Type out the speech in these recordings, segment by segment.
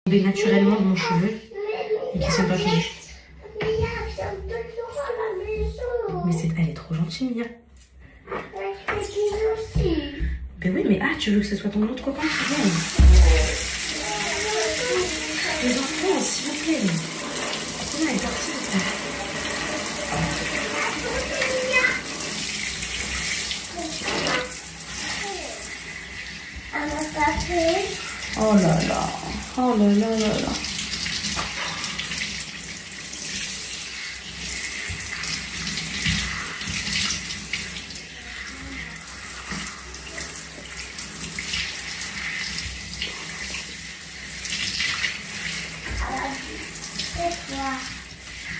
naturellement de mon cheveu et qui sont pas finis. Mais elle est trop gentille, Mia. Ben oui, mais tu veux que ce soit ton autre copain qui vienne? Les enfants, s'il vous plaît. Comment elle est partie? Oh là là. Oh là là là là.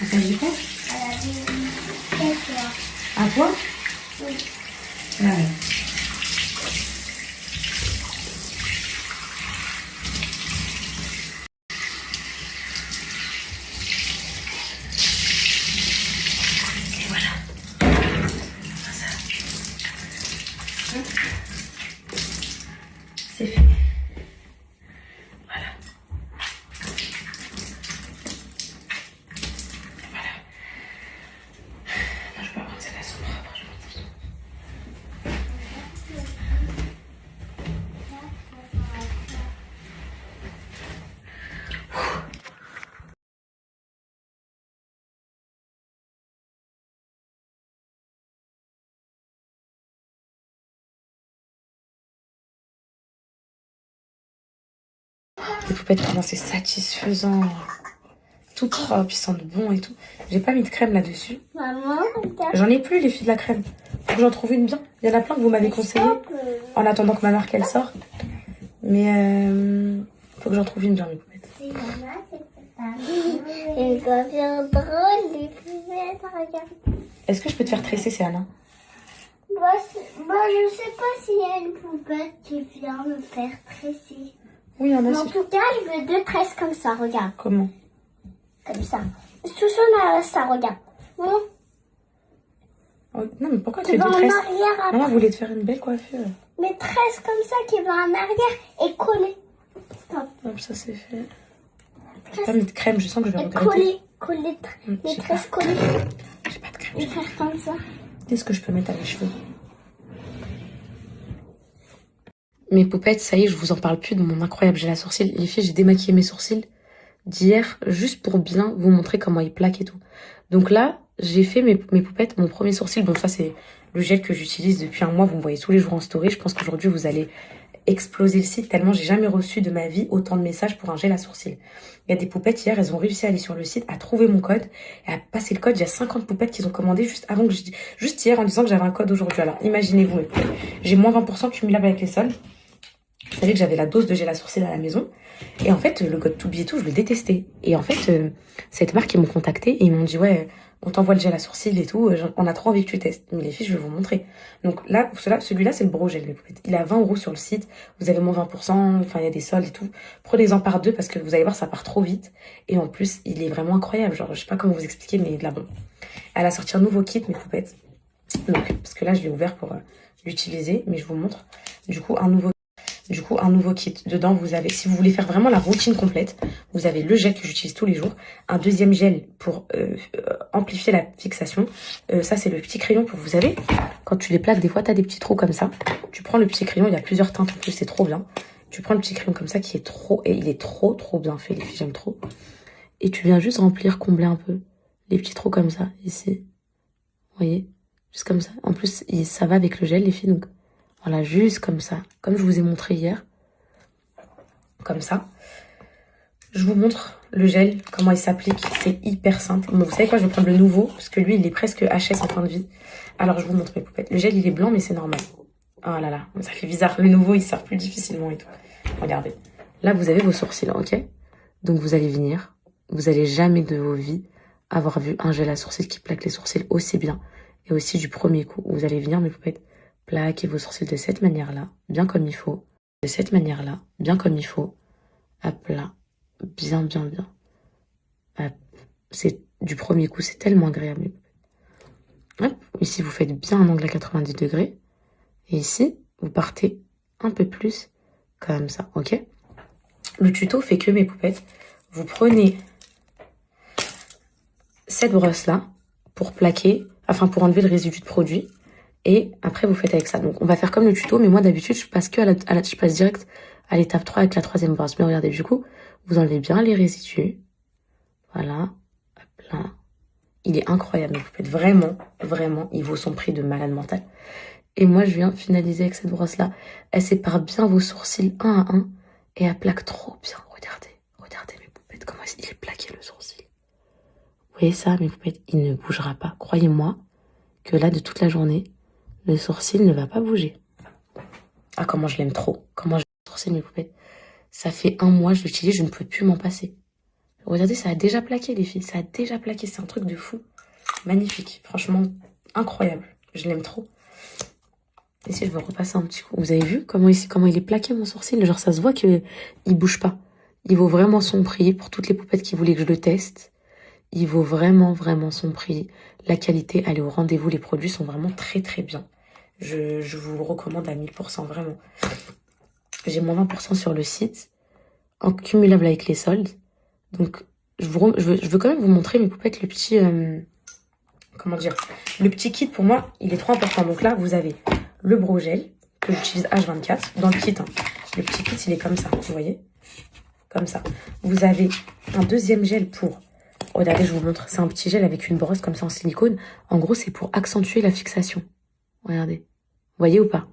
Attends, j'y quoi? À toi? Oui. Ouais. C'est fait. Voilà. Voilà. Non, je peux prendre celle-là sans propre. Les poupettes, comment c'est satisfaisant. Tout propre, ils sentent bon et tout. J'ai pas mis de crème là-dessus. Maman, j'en ai plus les filles de la crème. Faut que j'en trouve une bien. Il y en a plein que vous m'avez conseillé en attendant que ma marque elle sort. Mais faut que j'en trouve une bien mes poupettes. il va bien drôle, les poupettes, regarde. Est-ce que je peux te faire tresser, c'est Anna? Moi, je sais pas s'il y a une poupette qui vient me faire tresser. Oui, il y en a. Mais en tout cas, je veux 2 tresses comme ça, regarde. Comment? Comme ça. Tout ça, on a ça, regarde. Bon. Oh, non, mais pourquoi tu Qui fais va deux en tresses? arrière après. Maman voulait te faire une belle coiffure. Mais tresses comme ça qui va en arrière et coller. Stop. Hop, ça c'est fait. J'ai pas mis de crème, je sens que je vais Et regretter. coller. Les j'ai tresses collées. J'ai pas de crème. Et faire comme ça. Qu'est-ce que je peux mettre à mes cheveux? Mes poupettes, ça y est, je vous en parle plus de mon incroyable gel à sourcils. Les filles, j'ai démaquillé mes sourcils d'hier juste pour bien vous montrer comment ils plaquent et tout. Donc là, j'ai fait mes poupettes, mon premier sourcil. Bon, ça c'est le gel que j'utilise depuis un mois. Vous me voyez tous les jours en story. Je pense qu'aujourd'hui, vous allez exploser le site tellement j'ai jamais reçu de ma vie autant de messages pour un gel à sourcils. Il y a des poupettes hier, elles ont réussi à aller sur le site, à trouver mon code et à passer le code. Il y a 50 poupettes qu'ils ont commandé juste avant que juste hier en disant que j'avais un code aujourd'hui. Alors imaginez-vous, j'ai moins 20% cumulable avec les soldes. Vous savez que j'avais la dose de gel à sourcils à la maison. Et en fait, le God To Be et tout, je le détestais. Et en fait, cette marque, ils m'ont contacté et ils m'ont dit, ouais, on t'envoie le gel à sourcils et tout, on a trop envie que tu testes. Mais les filles, je vais vous montrer. Donc là, celui-là, c'est le Bro Gel, mes poupettes. Il est à 20 € sur le site. Vous avez moins 20%, enfin, il y a des soldes et tout. Prenez-en par 2 parce que vous allez voir, ça part trop vite. Et en plus, il est vraiment incroyable. Genre, je sais pas comment vous expliquer, mais là, bon. Elle a sorti un nouveau kit, mes poupettes. Donc, parce que là, je l'ai ouvert pour l'utiliser, mais je vous montre. Du coup, un nouveau kit. Dedans, vous avez, si vous voulez faire vraiment la routine complète, vous avez le gel que j'utilise tous les jours. Un deuxième gel pour amplifier la fixation. Ça, c'est le petit crayon pour, vous savez, quand tu les plaques, des fois, tu as des petits trous comme ça. Tu prends le petit crayon, il y a plusieurs teintes en plus, c'est trop bien. Tu prends le petit crayon comme ça qui est trop, et il est trop bien fait, les filles, j'aime trop. Et tu viens juste remplir, combler un peu les petits trous comme ça, ici. Vous voyez? Juste comme ça. En plus, ça va avec le gel, les filles, donc... Voilà, juste comme ça, comme je vous ai montré hier. Comme ça. Je vous montre le gel, comment il s'applique. C'est hyper simple. Bon, vous savez quoi, je vais prendre le nouveau, parce que lui, il est presque HS en fin de vie. Alors, je vous montre mes poupettes. Le gel, il est blanc, mais c'est normal. Oh là là, ça fait bizarre. Le nouveau, il sort plus difficilement et tout. Regardez. Là, vous avez vos sourcils, ok? Donc, vous allez venir. Vous allez jamais de vos vies avoir vu un gel à sourcils qui plaque les sourcils aussi bien. Et aussi du premier coup. Vous allez venir, mes poupettes, plaquez vos sourcils de cette manière-là, bien comme il faut. De cette manière-là, bien comme il faut. Hop là, bien. Hop. C'est du premier coup, c'est tellement agréable. Hop, ici vous faites bien un angle à 90 degrés. Et ici, vous partez un peu plus comme ça, ok? Le tuto fait que, mes poupettes, vous prenez cette brosse-là pour plaquer, enfin pour enlever le résidu de produit. Et après, vous faites avec ça. Donc, on va faire comme le tuto, mais moi, d'habitude, je passe que je passe direct à l'étape 3 avec la troisième brosse. Mais regardez, du coup, vous enlevez bien les résidus. Voilà. Hop là. Il est incroyable, mes poupettes. Vraiment, vraiment, il vaut son prix de malade mental. Et moi, je viens finaliser avec cette brosse-là. Elle sépare bien vos sourcils un à un. Et elle plaque trop bien. Regardez, regardez mes poupettes, comment il est plaqué le sourcil. Vous voyez ça, mes poupettes, il ne bougera pas. Croyez-moi que là, de toute la journée, le sourcil ne va pas bouger. Ah, comment je l'aime trop. Comment je l'aime le sourcil, mes poupettes. Ça fait 1 mois, je l'utilise, je ne peux plus m'en passer. Regardez, ça a déjà plaqué, les filles. Ça a déjà plaqué, c'est un truc de fou. Magnifique, franchement, incroyable. Je l'aime trop. Et si je veux repasser un petit coup. Vous avez vu comment il est plaqué, mon sourcil? Genre, ça se voit qu'il bouge pas. Il vaut vraiment son prix pour toutes les poupettes qui voulaient que je le teste. Il vaut vraiment, vraiment son prix. La qualité, allez au rendez-vous. Les produits sont vraiment très, très bien. Je vous le recommande à 1000%, vraiment. J'ai moins 20% sur le site, en cumulable avec les soldes. Donc, je veux quand même vous montrer, mes poupettes, le petit... comment dire? Le petit kit, pour moi, il est trop important. Donc là, vous avez le brow gel, que j'utilise H24, dans le kit. Le petit kit, il est comme ça, vous voyez? Comme ça. Vous avez un deuxième gel pour... Regardez, je vous montre. C'est un petit gel avec une brosse comme ça en silicone. En gros, c'est pour accentuer la fixation. Regardez. Vous voyez ou pas?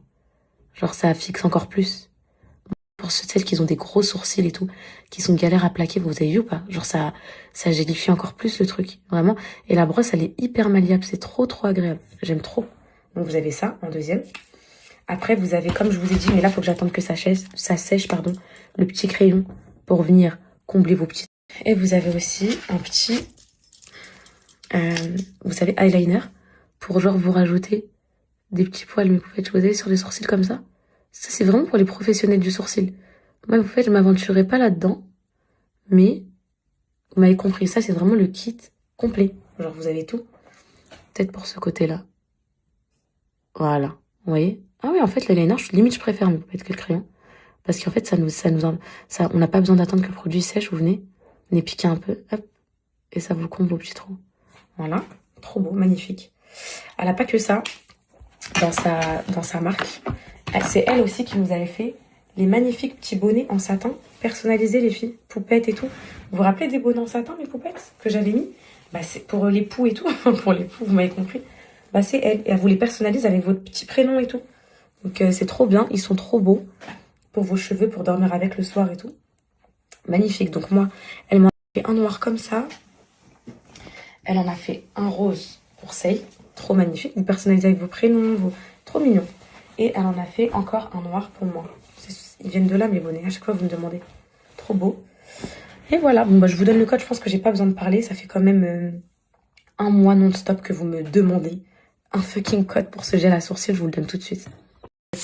Genre, ça fixe encore plus. Pour celles qui ont des gros sourcils et tout, qui sont galères à plaquer, vous avez vu ou pas? Genre, ça gélifie encore plus le truc. Vraiment. Et la brosse, elle est hyper malléable. C'est trop, trop agréable. J'aime trop. Donc, vous avez ça en deuxième. Après, vous avez, comme je vous ai dit, mais là, il faut que j'attende que ça sèche, pardon, le petit crayon pour venir combler vos petits. Et vous avez aussi un petit, vous savez, eyeliner pour genre vous rajouter des petits poils, mes poupettes, vous avez sur les sourcils comme ça. Ça, c'est vraiment pour les professionnels du sourcil. Moi, vous faites, je m'aventurerai pas là-dedans, mais vous m'avez compris, ça, c'est vraiment le kit complet. Genre, vous avez tout. Peut-être pour ce côté-là. Voilà. Vous voyez? Ah oui, en fait, l'eyeliner, limite, je préfère, mes poupettes, que le crayon. Parce qu'en fait, on n'a pas besoin d'attendre que le produit sèche, vous venez piquer un peu, hop, et ça vous comble vos petits trous. Voilà, trop beau, magnifique. Elle n'a pas que ça dans sa marque. C'est elle aussi qui nous avait fait les magnifiques petits bonnets en satin personnalisés, les filles, poupettes et tout. Vous vous rappelez des bonnets en satin, mes poupettes, que j'avais mis? Bah, c'est pour les poux et tout, pour les poux, vous m'avez compris. Bah, c'est elle, et elle vous les personnalise avec votre petit prénom et tout. Donc, c'est trop bien, ils sont trop beaux pour vos cheveux, pour dormir avec le soir et tout. Magnifique. Donc moi, elle m'en a fait un noir comme ça. Elle en a fait un rose pour Say. Trop magnifique. Vous personnalisez avec vos prénoms. Trop mignon. Et elle en a fait encore un noir pour moi. Ils viennent de là, mes bonnets. À chaque fois, vous me demandez. Trop beau. Et voilà. Bon, bah, je vous donne le code. Je pense que j'ai pas besoin de parler. Ça fait quand même 1 mois non-stop que vous me demandez un fucking code pour ce gel à sourcils. Je vous le donne tout de suite.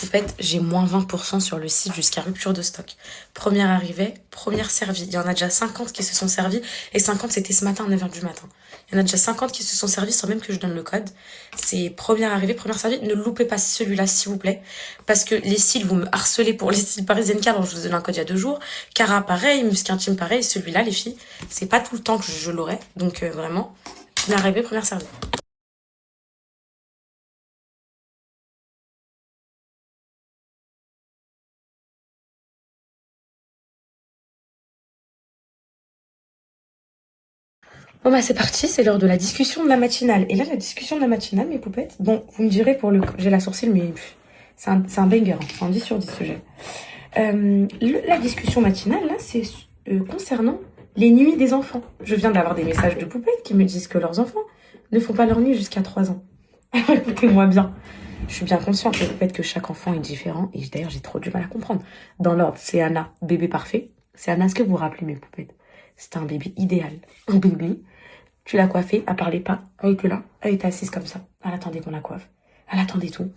Poupette, j'ai moins 20% sur le site jusqu'à rupture de stock. Première arrivée, première servie. Il y en a déjà 50 qui se sont servis. Et 50, c'était ce matin à 9h du matin. Il y en a déjà 50 qui se sont servis sans même que je donne le code. C'est première arrivée, première servie. Ne loupez pas celui-là, s'il vous plaît. Parce que les cils, vous me harcelez pour les cils parisiennes car je vous donne un code il y a 2 jours. Cara, pareil. Musc intime, pareil. Celui-là, les filles, c'est pas tout le temps que je l'aurai. Donc, vraiment, première arrivée, première servie. Bon bah c'est parti, c'est l'heure de la discussion de la matinale. Et là, la discussion de la matinale, mes poupettes, bon, vous me direz pour le... J'ai la sourcil, mais c'est un banger, hein. C'est un 10 sur 10 ce gel. La discussion matinale, là, c'est concernant les nuits des enfants. Je viens d'avoir des messages de poupettes qui me disent que leurs enfants ne font pas leur nuit jusqu'à 3 ans. Écoutez-moi bien. Je suis bien consciente, les poupettes, que chaque enfant est différent. Et d'ailleurs, j'ai trop du mal à comprendre. Dans l'ordre, c'est Anna, bébé parfait. C'est Anna, est-ce que vous vous rappelez, mes poupettes? C'était un bébé idéal. Un bébé. Tu l'as coiffée, elle parlait pas. Elle était là. Elle était assise comme ça. Elle attendait qu'on la coiffe. Elle attendait tout.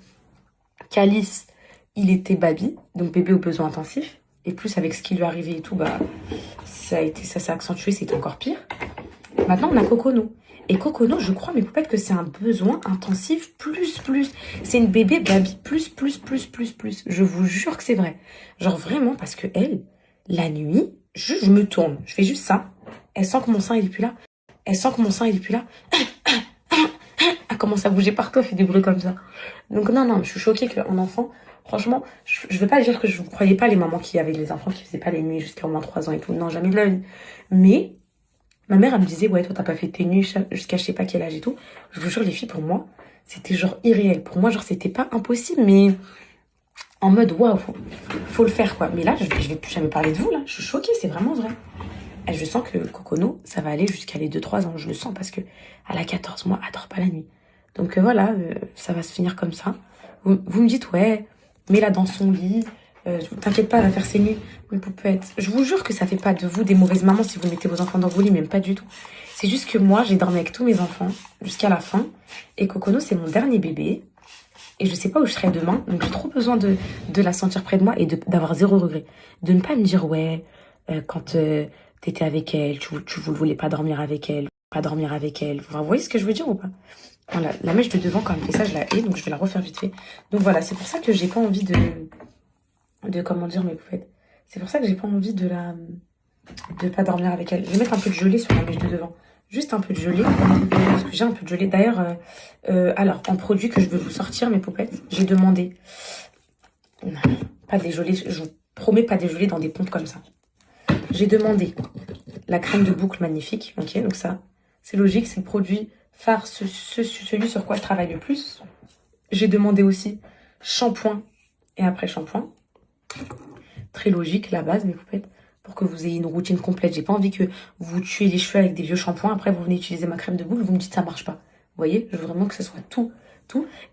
Calice, il était baby, donc bébé aux besoins intensifs. Et plus avec ce qui lui arrivait et tout, bah, ça s'est accentué, c'était encore pire. Maintenant, on a Cocono. Et Cocono, je crois, mes poupettes, que c'est un besoin intensif plus. C'est une bébé baby plus. Je vous jure que c'est vrai. Genre vraiment, parce que elle, la nuit, je me tourne, je fais juste ça. Elle sent que mon sein il est plus là. Elle sent que mon sein il est plus là. Elle commence à bouger partout, elle fait des bruits comme ça. Donc non, je suis choquée qu'un enfant, franchement, je veux pas dire que je ne croyais pas les mamans qui avaient les enfants qui faisaient pas les nuits jusqu'à au moins 3 ans et tout. Non, jamais de la vie. Mais ma mère, elle me disait, ouais, toi, t'as pas fait tes nuits jusqu'à je sais pas quel âge et tout. Je vous jure, les filles, pour moi, c'était genre irréel. Pour moi, genre, c'était pas impossible, mais en mode, waouh, faut le faire, quoi. Mais là, je vais plus jamais parler de vous, là. Je suis choquée, c'est vraiment vrai. Et je sens que Cocono, ça va aller jusqu'à les 2-3 ans. Je le sens parce que elle a 14 mois, elle dort pas la nuit. Donc voilà, ça va se finir comme ça. Vous me dites, ouais, mets-la dans son lit. T'inquiète pas, elle va faire ses nuits. Mes poupettes. Je vous jure que ça fait pas de vous des mauvaises mamans si vous mettez vos enfants dans vos lits, même pas du tout. C'est juste que moi, j'ai dormi avec tous mes enfants jusqu'à la fin. Et Cocono, c'est mon dernier bébé. Et je sais pas où je serai demain. Donc j'ai trop besoin de la sentir près de moi et d'avoir zéro regret. De ne pas me dire, ouais, quand t'étais avec elle, tu voulais pas dormir avec elle. Pas dormir avec elle. Enfin, vous voyez ce que je veux dire ou pas? Voilà, la mèche de devant, quand elle fait ça, je la hais, donc je vais la refaire vite fait. Donc voilà, c'est pour ça que j'ai pas envie de comment dire, mes poupettes. C'est pour ça que j'ai pas envie de pas dormir avec elle. Je vais mettre un peu de gelée sur la mèche de devant. Juste un peu de gelée, parce que j'ai un peu de gelée. D'ailleurs, alors, en produit que je veux vous sortir, mes poupettes, j'ai demandé, non, pas des gelées, je vous promets pas des gelées dans des pompes comme ça. J'ai demandé la crème de boucle magnifique, ok, donc ça, c'est logique, c'est le produit phare, celui sur quoi je travaille le plus. J'ai demandé aussi shampoing et après shampoing. Très logique, la base, mes poupettes, pour que vous ayez une routine complète. J'ai pas envie que vous tuez les cheveux avec des vieux shampoings. Après, vous venez utiliser ma crème de boucle, vous me dites ça marche pas. Vous voyez, je veux vraiment que ce soit tout.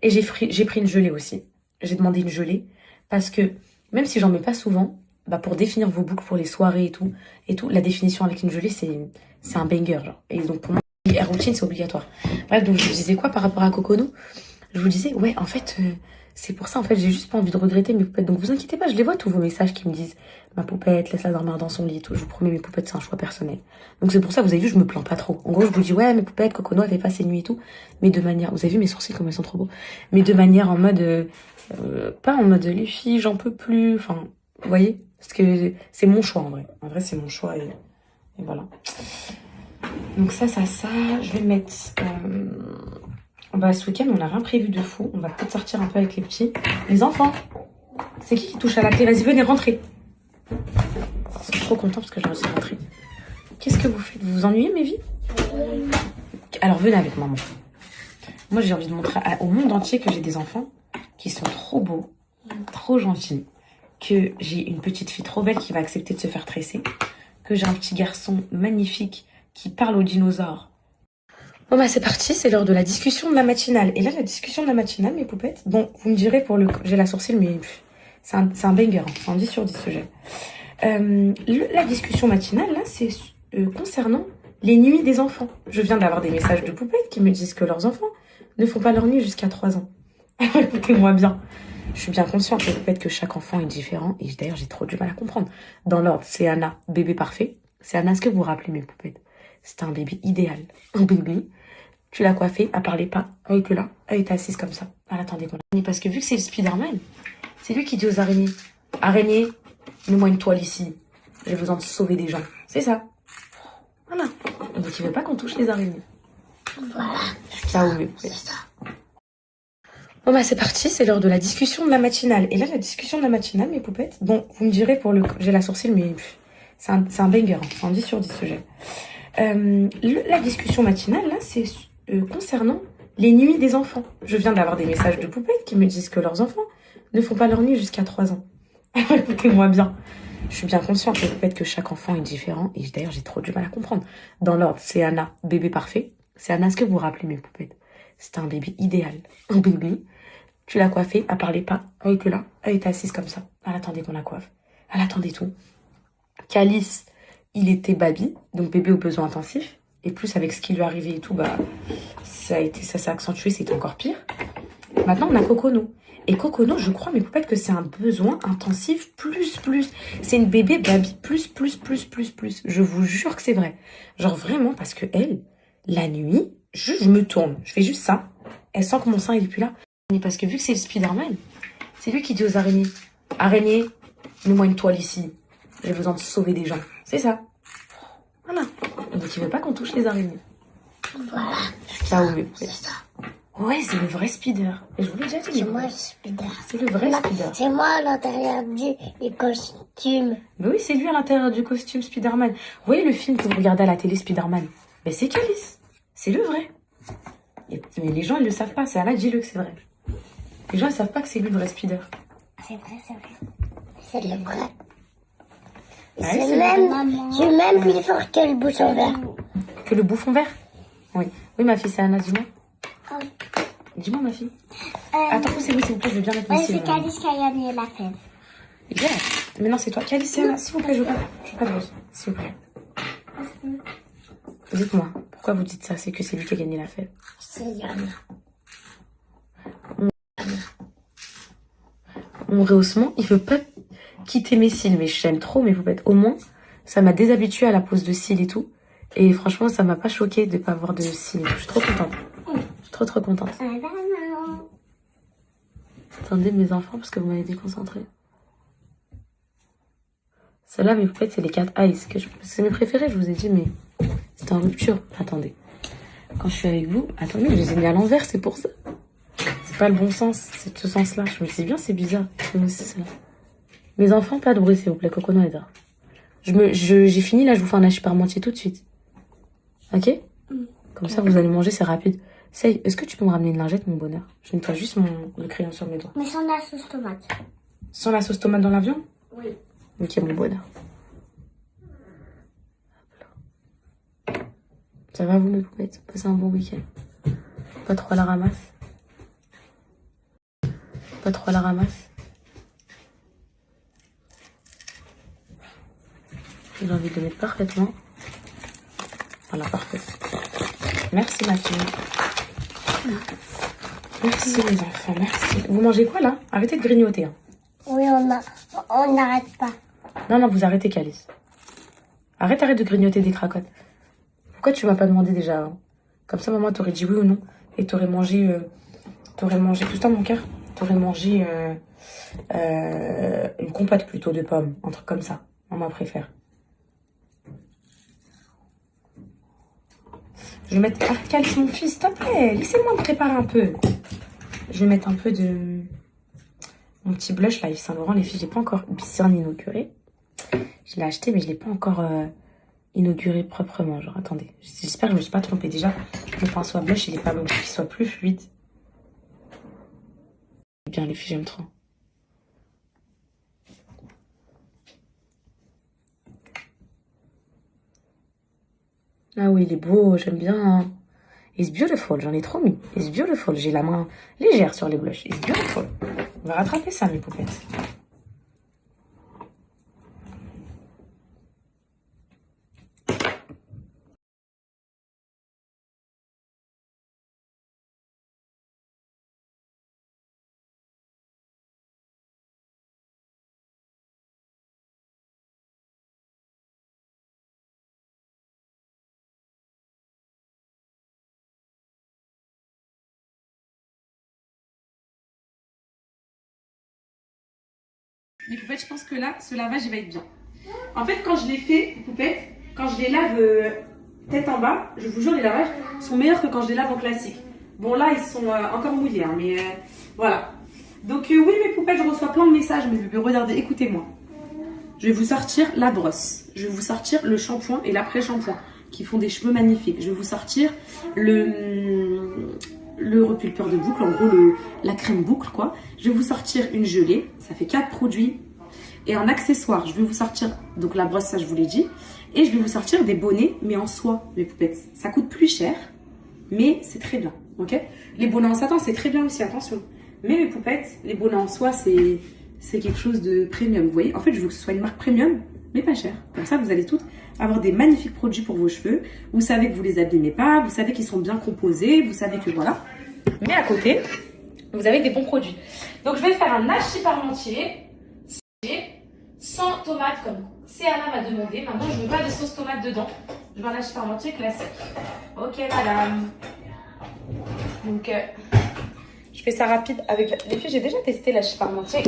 Et j'ai pris une gelée aussi. J'ai demandé une gelée parce que même si j'en mets pas souvent, bah pour définir vos boucles pour les soirées et tout, la définition avec une gelée, c'est un banger, genre. Et donc pour moi, la routine, c'est obligatoire. Bref, donc je vous disais quoi par rapport à Cocono? Je vous disais, ouais, en fait, c'est pour ça, en fait, j'ai juste pas envie de regretter mes poupettes. Donc vous inquiétez pas, je les vois tous vos messages qui me disent, ma poupette, laisse-la dormir dans son lit et tout. Je vous promets, mes poupettes, c'est un choix personnel. Donc c'est pour ça, vous avez vu, je me plains pas trop. En gros, je vous dis, ouais, mes poupettes, Cocono, elle fait pas ses nuits et tout. Mais de manière, vous avez vu mes sourcils, comme ils sont trop beaux. Mais de manière en mode, pas en mode, les filles, j'en peux plus. Enfin, vous voyez? Parce que c'est mon choix, en vrai. En vrai, c'est mon choix et voilà. Donc ça, je vais mettre... Bah, ce week-end, on n'a rien prévu de fou. On va peut-être sortir un peu avec les petits. Les enfants, c'est qui touche à la clé? Vas-y, venez rentrer. Je suis trop contente parce que j'ai réussi à rentrer. Qu'est-ce que vous faites? Vous vous ennuyez, mes vies? Alors, venez avec maman. Moi, j'ai envie de montrer au monde entier que j'ai des enfants qui sont trop beaux, trop gentils, que j'ai une petite fille trop belle qui va accepter de se faire tresser, que j'ai un petit garçon magnifique qui parle aux dinosaures. Bon bah c'est parti, c'est l'heure de la discussion de la matinale. Et là, la discussion de la matinale, mes poupettes, bon, vous me direz j'ai la sourcile, mais c'est un banger, hein. C'est un 10 sur 10 ce j'ai. La discussion matinale, là, c'est concernant les nuits des enfants. Je viens d'avoir des messages de poupettes qui me disent que leurs enfants ne font pas leur nuit jusqu'à 3 ans. Écoutez-moi bien. Je suis bien consciente, les poupettes, que chaque enfant est différent. Et d'ailleurs, j'ai trop du mal à comprendre. Dans l'ordre, c'est Anna, bébé parfait. C'est Anna, est-ce que vous vous rappelez, mes poupettes? C'était un bébé idéal. Un bébé. Tu l'as coiffée, elle parlait pas, elle était là, elle était assise comme ça. Elle attendait qu'on la... Parce que vu que c'est le Spider-Man, c'est lui qui dit aux araignées, araignées, mets-moi une toile ici, j'ai besoin de sauver des gens. C'est ça. Voilà. Donc il veut pas qu'on touche les araignées. Voilà. Ça ou mieux. C'est ça. Bon bah c'est parti, c'est l'heure de la discussion de la matinale. Et là, la discussion de la matinale, mes poupettes, bon, vous me direz j'ai la sourcile, mais c'est un banger, hein. C'est un 10 sur 10 ce j'ai. La discussion matinale, là, c'est concernant les nuits des enfants. Je viens d'avoir des messages de poupettes qui me disent que leurs enfants ne font pas leur nuit jusqu'à 3 ans. Écoutez-moi bien. Je suis bien consciente, les poupettes, que chaque enfant est différent. Et d'ailleurs, j'ai trop du mal à comprendre. Dans l'ordre, c'est Anna, bébé parfait. C'est Anna, est-ce que vous vous rappelez, mes poupettes? C'était un bébé idéal. Un bébé. Tu l'as coiffée, elle parlait pas. Elle était là, elle était assise comme ça. Elle attendait qu'on la coiffe. Elle attendait tout. Calice, il était baby, donc bébé aux besoins intensifs. Et plus avec ce qui lui arrivait et tout, bah, ça s'est accentué, c'était encore pire. Maintenant, on a Cocono. Et Cocono, je crois, mes poupettes, que c'est un besoin intensif plus. C'est une bébé baby plus. Je vous jure que c'est vrai. Genre vraiment, parce que elle, la nuit, je me tourne. Je fais juste ça. Elle sent que mon sein, il est plus là. Parce que vu que c'est le Spider-Man, c'est lui qui dit aux araignées, araignées, mets-moi une toile ici, J'ai besoin de sauver des gens. C'est ça. Voilà. Donc il veut pas qu'on touche les araignées. Voilà. Ça ou C'est ça. Ouais, c'est le vrai speeder. Et je vous l'ai déjà dit. C'est moi le speeder. C'est le vrai speeder. C'est moi à l'intérieur du costume. Mais oui, c'est lui à l'intérieur du costume Spider-Man. Vous voyez le film que vous regardez à la télé, Spider-Man? Ben c'est Calice. C'est le vrai. Mais les gens, ils le savent pas. C'est Anna, dis-le que c'est vrai. Les gens, ils savent pas que c'est lui le vrai Spider. C'est vrai, c'est vrai. C'est le vrai. Ouais, C'est même plus fort que le bouchon vert. Que le bouffon vert? Oui. Oui, ma fille, c'est Anna, dis-moi. Dis-moi, ma fille. Attends, c'est vous, s'il vous plaît, je veux bien mettre mes cils. C'est Calice qui a gagné la fève. Yeah. Mais non, c'est toi. Calice, c'est Anna. S'il vous plaît, je veux pas de rose. S'il vous plaît. Dites-moi, pourquoi vous dites ça? C'est que c'est lui qui a gagné la fève. C'est Yann. Mon rehaussement, il veut pas quitter mes cils, mais j'aime trop mes poupettes. Au moins, ça m'a déshabituée à la pose de cils et tout. Et franchement, ça m'a pas choquée de pas avoir de cils et tout. Je suis trop contente. Je suis trop contente. Attendez mes enfants, parce que vous m'avez déconcentré. Celles-là, mes poupettes, c'est les 4 Ice. C'est mes préférés, je vous ai dit, mais c'est en rupture. Attendez. Quand je suis avec vous, attendez, je les ai mis à l'envers, c'est pour ça. C'est pas le bon sens, c'est ce sens-là. Je me dis bien, c'est bizarre. C'est aussi celle-là. Mes enfants, pas de bruit, s'il vous plaît, Cocono et Dor. J'ai fini, là, je vous fais un hachis parmentier tout de suite. Ok? Comme ça, vous allez manger, c'est rapide. Say, est-ce que tu peux me ramener une lingette, mon bonheur? Je nettoie juste le crayon sur mes doigts. Mais sans la sauce tomate. Sans la sauce tomate dans l'avion? Oui. Ok, mon bonheur. Ça va, vous, mes poupettes? Passez un bon week-end. Pas trop à la ramasse. Pas trop à la ramasse. J'ai envie de le mettre parfaitement. Voilà, parfait. Merci, ma fille. Merci, les enfants, merci. Vous mangez quoi, là? Arrêtez de grignoter. Hein. Oui, on n'arrête pas. Non, vous arrêtez, Calice. Arrête de grignoter des cracottes. Pourquoi tu m'as pas demandé déjà avant? Comme ça, maman, t'aurais dit oui ou non. Et t'aurais mangé tout ça, mon cœur. T'aurais mangé une compote plutôt de pommes. Un truc comme ça. Maman préfère. Je vais mettre... Ah, Calice, mon fils, s'il te plaît. Laissez-moi me préparer un peu. Je vais mettre un peu de... Mon petit blush, là, Yves Saint Laurent. Les filles, j'ai pas encore bien inauguré. Je l'ai acheté, mais je l'ai pas encore inauguré proprement. Genre, attendez. J'espère que je me suis pas trompée. Déjà, le pinceau à blush, il est pas bon. Qu'il soit plus fluide. Bien, les filles, j'aime trop. Ah oui, il est beau, j'aime bien. It's beautiful, j'en ai trop mis. It's beautiful, j'ai la main légère sur les blushs. It's beautiful. On va rattraper ça, mes poupettes. Les poupettes, je pense que là, ce lavage, il va être bien. En fait, quand je les fais, les poupettes, quand je les lave tête en bas, je vous jure, les lavages sont meilleurs que quand je les lave en classique. Bon, là, ils sont encore mouillés, hein, mais voilà. Donc, oui, mes poupettes, je reçois plein de messages, mes bébés. Regardez, écoutez-moi. Je vais vous sortir la brosse. Je vais vous sortir le shampoing et l'après-shampoing, qui font des cheveux magnifiques. Je vais vous sortir le repulpeur de boucle, en gros, la crème boucle, quoi. Je vais vous sortir une gelée. Ça fait 4 produits. Et en accessoire, je vais vous sortir, donc la brosse, ça je vous l'ai dit. Et je vais vous sortir des bonnets, mais en soie, mes poupettes. Ça coûte plus cher, mais c'est très bien, ok? Les bonnets en satin, c'est très bien aussi, attention. Mais mes poupettes, les bonnets en soie, c'est quelque chose de premium, vous voyez? En fait, je veux que ce soit une marque premium, mais pas cher. Comme ça, vous allez toutes avoir des magnifiques produits pour vos cheveux. Vous savez que vous les abîmez pas, vous savez qu'ils sont bien composés, vous savez que voilà. Mais à côté, vous avez des bons produits. Donc, je vais faire un hachis parmentier sans tomate, comme Céana m'a demandé. Maintenant, je ne veux pas de sauce tomate dedans. Je veux un hachis parmentier classique. Ok, madame. Donc, je fais ça rapide avec... Les filles, j'ai déjà testé l'hachis parmentier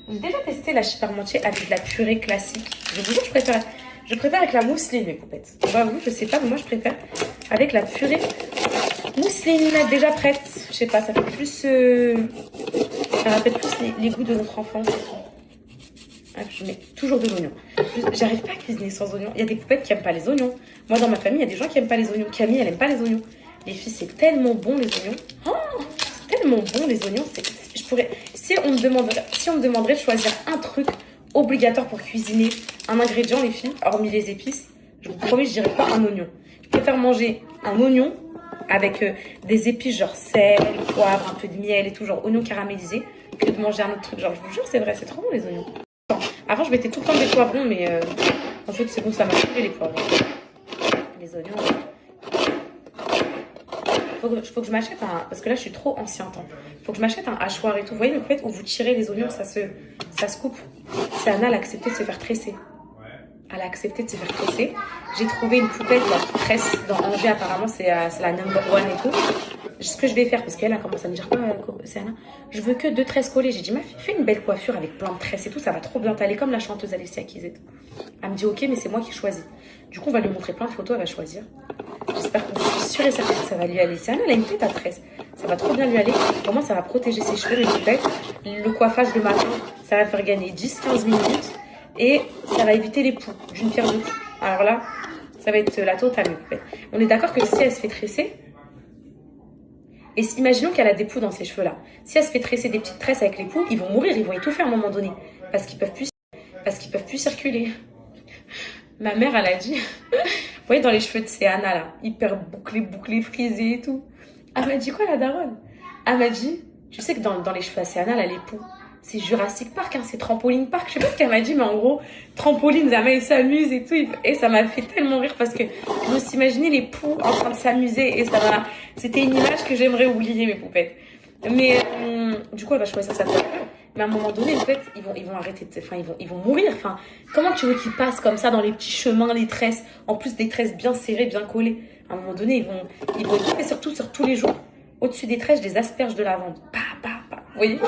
J'ai déjà testé la Chiparmentier avec de la purée classique. Je vous jure, je préfère avec la mousseline, mes poupettes. J'avoue, je sais pas, mais moi, je préfère avec la purée mousseline déjà prête. Je sais pas, ça fait plus... ça rappelle plus les goûts de notre enfance. Ah, je mets toujours de l'oignon. J'arrive pas à cuisiner sans oignons. Il y a des poupettes qui aiment pas les oignons. Moi, dans ma famille, il y a des gens qui aiment pas les oignons. Camille, elle aime pas les oignons. Les filles, c'est tellement bon, les oignons. Oh, c'est tellement bon, les oignons. Je pourrais... Si on me demanderait de choisir un truc obligatoire pour cuisiner, un ingrédient, les filles, hormis les épices, je vous promets, je dirais pas un oignon. Je préfère manger un oignon avec des épices genre sel, poivre, un peu de miel et tout, genre oignon caramélisé, que de manger un autre truc. Genre, je vous jure, c'est vrai, c'est trop bon, les oignons. Avant, je mettais tout le temps des poivrons, mais en fait, c'est bon, ça m'a coupé les poivrons. Les oignons. Faut que je m'achète un... Parce que là, je suis trop ancien temps. Faut que je m'achète un hachoir et tout. Vous voyez, en fait, où vous tirez les oignons, ça se coupe. C'est Anna, elle a accepté de se faire tresser. Elle a accepté de se faire tresser. J'ai trouvé une poupette là, qui tresse dans Angers, apparemment, c'est la number one et tout. Ce que je vais faire, parce qu'elle a commencé à me dire quoi, c'est Anna, je veux que 2 tresses collées. J'ai dit, ma fille, fais une belle coiffure avec plein de tresses et tout, ça va trop bien t'aller, comme la chanteuse Alessia Keys et tout. Elle me dit, ok, mais c'est moi qui choisis. Du coup, on va lui montrer plein de photos, elle va choisir. J'espère que je suis sûre et certaine que ça va lui aller. C'est Anna, elle a une tête à tresse. Ça va trop bien lui aller. Pour moi, ça va protéger ses cheveux, les poupettes. Le coiffage le matin, ça va faire gagner 10-15 minutes. Et ça va éviter les poux d'une pierre deux coups. Alors là, ça va être la totale, mes poupettes. On est d'accord que si elle se fait tresser, et imaginons qu'elle a des poux dans ses cheveux là. Si elle se fait tresser des petites tresses avec les poux, ils vont mourir, ils vont étouffer à un moment donné. Parce qu'ils peuvent plus circuler. Ma mère, elle a dit, vous voyez dans les cheveux de Céana là, hyper bouclés, frisés et tout. Elle m'a dit quoi la daronne? Elle m'a dit, tu sais que dans les cheveux à Céana là, les poux, c'est Jurassic Park, hein, c'est Trampoline Park. Je sais pas ce qu'elle m'a dit, mais en gros, Trampoline, Zama, ils s'amusent et tout. Et ça m'a fait tellement rire parce que je me suis imaginé les poux en train de s'amuser et c'était une image que j'aimerais oublier, mes poupettes. Mais du coup, elle va choisir sa coiffure. Mais à un moment donné, en fait, ils vont arrêter, ils vont mourir. Enfin, comment tu veux qu'ils passent comme ça dans les petits chemins, les tresses, en plus des tresses bien serrées, bien collées. À un moment donné, ils vont étouffer, surtout sur tous les jours. Au-dessus des tresses, des asperges de lavande. Vous voyez?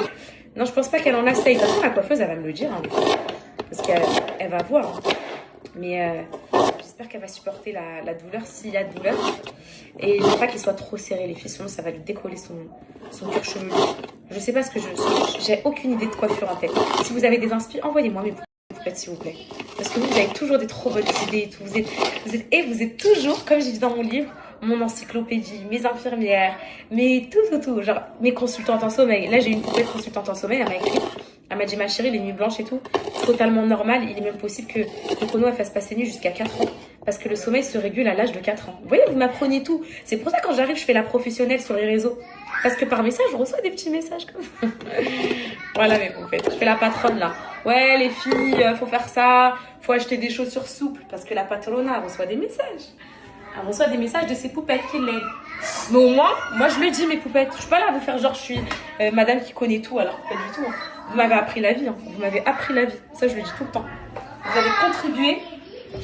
Non, je pense pas qu'elle en a ça. De toute façon, la coiffeuse, elle va me le dire. Hein, parce qu'elle va voir. Hein. Mais j'espère qu'elle va supporter la douleur s'il y a de douleur. Et je veux pas qu'il soit trop serré, les filles. Sinon, ça va lui décoller son cuir chevelu. Je sais pas ce que j'ai aucune idée de coiffure en tête. Si vous avez des inspi, envoyez-moi mes poupettes, s'il vous plaît. Parce que vous avez toujours des trop bonnes idées et tout. Vous êtes toujours, comme j'ai dit dans mon livre, mon encyclopédie, mes infirmières, tout. Genre, mes consultantes en sommeil. Là, j'ai une poupette consultante en sommeil, elle m'a écrit. Elle m'a dit, ma chérie, les nuits blanches et tout, c'est totalement normal. Il est même possible que le chrono elle fasse passer nuit jusqu'à 4 ans. Parce que le sommeil se régule à l'âge de 4 ans. Vous voyez, vous m'apprenez tout. C'est pour ça, quand j'arrive, je fais la professionnelle sur les réseaux. Parce que par message, je reçois des petits messages comme ça. Voilà, mes poupettes. Je fais la patronne, là. Ouais, les filles, faut faire ça. Faut acheter des chaussures souples. Parce que la patrona reçoit des messages. Elle reçoit des messages de ses poupettes qui l'aident. Mais au moins, moi je le dis, mes poupettes. Je suis pas là à vous faire genre je suis madame qui connaît tout, alors pas du tout. Hein. Vous m'avez appris la vie. Hein. Vous m'avez appris la vie. Ça, je le dis tout le temps. Vous avez contribué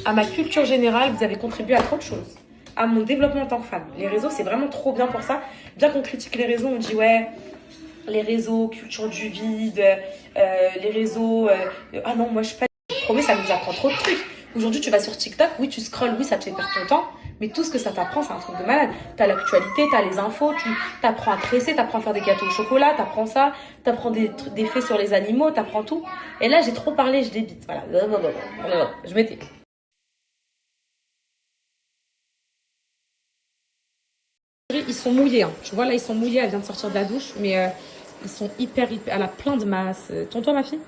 à ma culture générale. Vous avez contribué à trop de choses. À mon développement en tant que femme. Les réseaux, c'est vraiment trop bien pour ça. Bien qu'on critique les réseaux, on dit ouais, les réseaux, culture du vide, les réseaux. Ah non, moi je suis pas. Je promets, ça nous apprend trop de trucs. Aujourd'hui, tu vas sur TikTok, oui, tu scrolles, oui, ça te fait perdre ton temps. Mais tout ce que ça t'apprend, c'est un truc de malade. T'as l'actualité, t'as les infos, tu t'apprends à tresser, t'apprends à faire des gâteaux au chocolat, t'apprends ça, t'apprends des faits sur les animaux, t'apprends tout. Et là, j'ai trop parlé, je débite. Voilà. Je m'étais. Ils sont mouillés, hein. Tu vois, là, ils sont mouillés. Elle vient de sortir de la douche, mais ils sont hyper. Elle a plein de masse. Tonton, ma fille?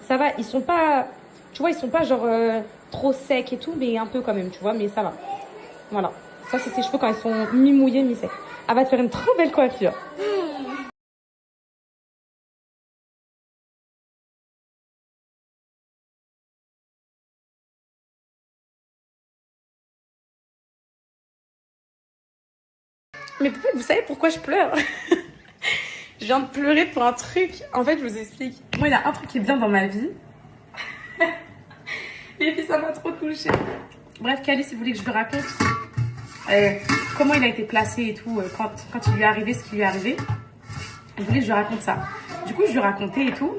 Ça va, ils sont pas. Tu vois, ils sont pas genre trop secs et tout, mais un peu quand même, tu vois, mais ça va. Voilà. Ça, c'est ses cheveux quand ils sont mi-mouillés, mi-secs. Elle va te faire une trop belle coiffure. Mais peut-être, vous savez pourquoi je pleure? Je viens de pleurer pour un truc. En fait, je vous explique. Moi, il y a un truc qui est bien dans ma vie. Et puis, ça m'a trop touchée. Bref, Cali, si vous voulez que je lui raconte comment il a été placé et tout, quand il lui est arrivé ce qui lui est arrivé. Je voulais que je lui raconte ça. Du coup, je lui racontais et tout.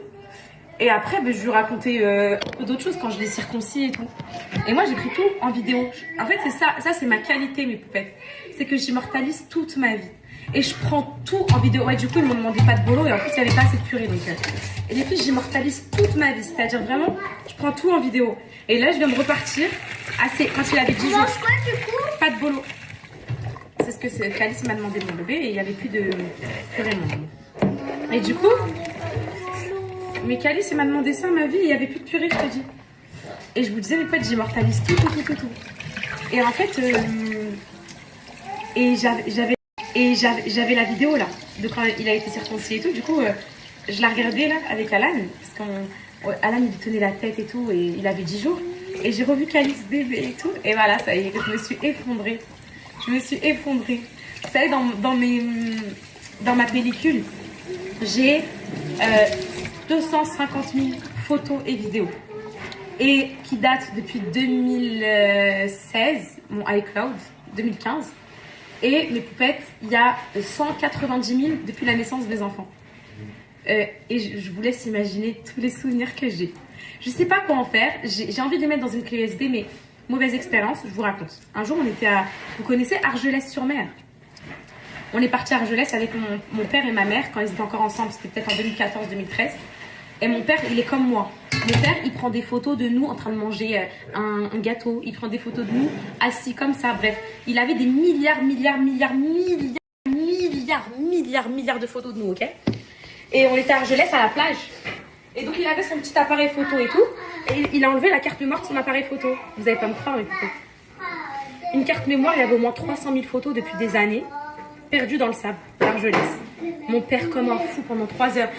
Et après, ben, je lui racontais un peu d'autres choses quand je les circoncis et tout. Et moi, j'ai pris tout en vidéo. En fait, c'est ça c'est ma qualité, mes poupettes. C'est que j'immortalise toute ma vie. Et je prends tout en vidéo. Ouais, du coup, ils m'ont demandé pas de bolo et en plus, il n'y avait pas assez de purée. Donc, et les filles, j'immortalise toute ma vie. C'est-à-dire vraiment, je prends tout en vidéo. Et là, je viens de repartir quand il avait 10 jours. Quoi, du coup? Pas de bolo. C'est ce que Calice m'a demandé, mon bébé, et il n'y avait plus de purée, mon bébé. Et du coup, mais Calice, il m'a demandé ça, ma vie, et il n'y avait plus de purée, je te dis. Et je vous disais, mes potes, j'immortalise tout. Et en fait, j'avais la vidéo là, de quand il a été circoncis et tout. Du coup, je la regardais là avec Alan, parce qu'Alan il lui tenait la tête et tout, et il avait 10 jours. Et j'ai revu Calice bébé et tout, et voilà, ça y est, je me suis effondrée. Vous savez, dans ma pellicule, j'ai 250 000 photos et vidéos. Et qui datent depuis 2016, mon iCloud, 2015. Et mes poupettes, il y a 190 000 depuis la naissance des enfants. Et je vous laisse imaginer tous les souvenirs que j'ai. Je sais pas quoi en faire. J'ai envie de les mettre dans une clé USB, mais mauvaise expérience, je vous raconte. Un jour, on était vous connaissez Argelès-sur-Mer? On est parti à Argelès avec mon père et ma mère quand ils étaient encore ensemble. C'était peut-être en 2014-2013. Et mon père, il est comme moi. Mon père, il prend des photos de nous en train de manger un gâteau. Il prend des photos de nous assis comme ça. Bref, il avait des milliards de photos de nous, ok? Et on était à Argelès à la plage. Et donc, il avait son petit appareil photo et tout. Et il a enlevé la carte mémoire de son appareil photo. Vous n'allez pas me croire, mais plutôt. Une carte mémoire, il y avait au moins 300 000 photos depuis des années, perdues dans le sable, à Argelès. Mon père, comme un fou, pendant 3 heures,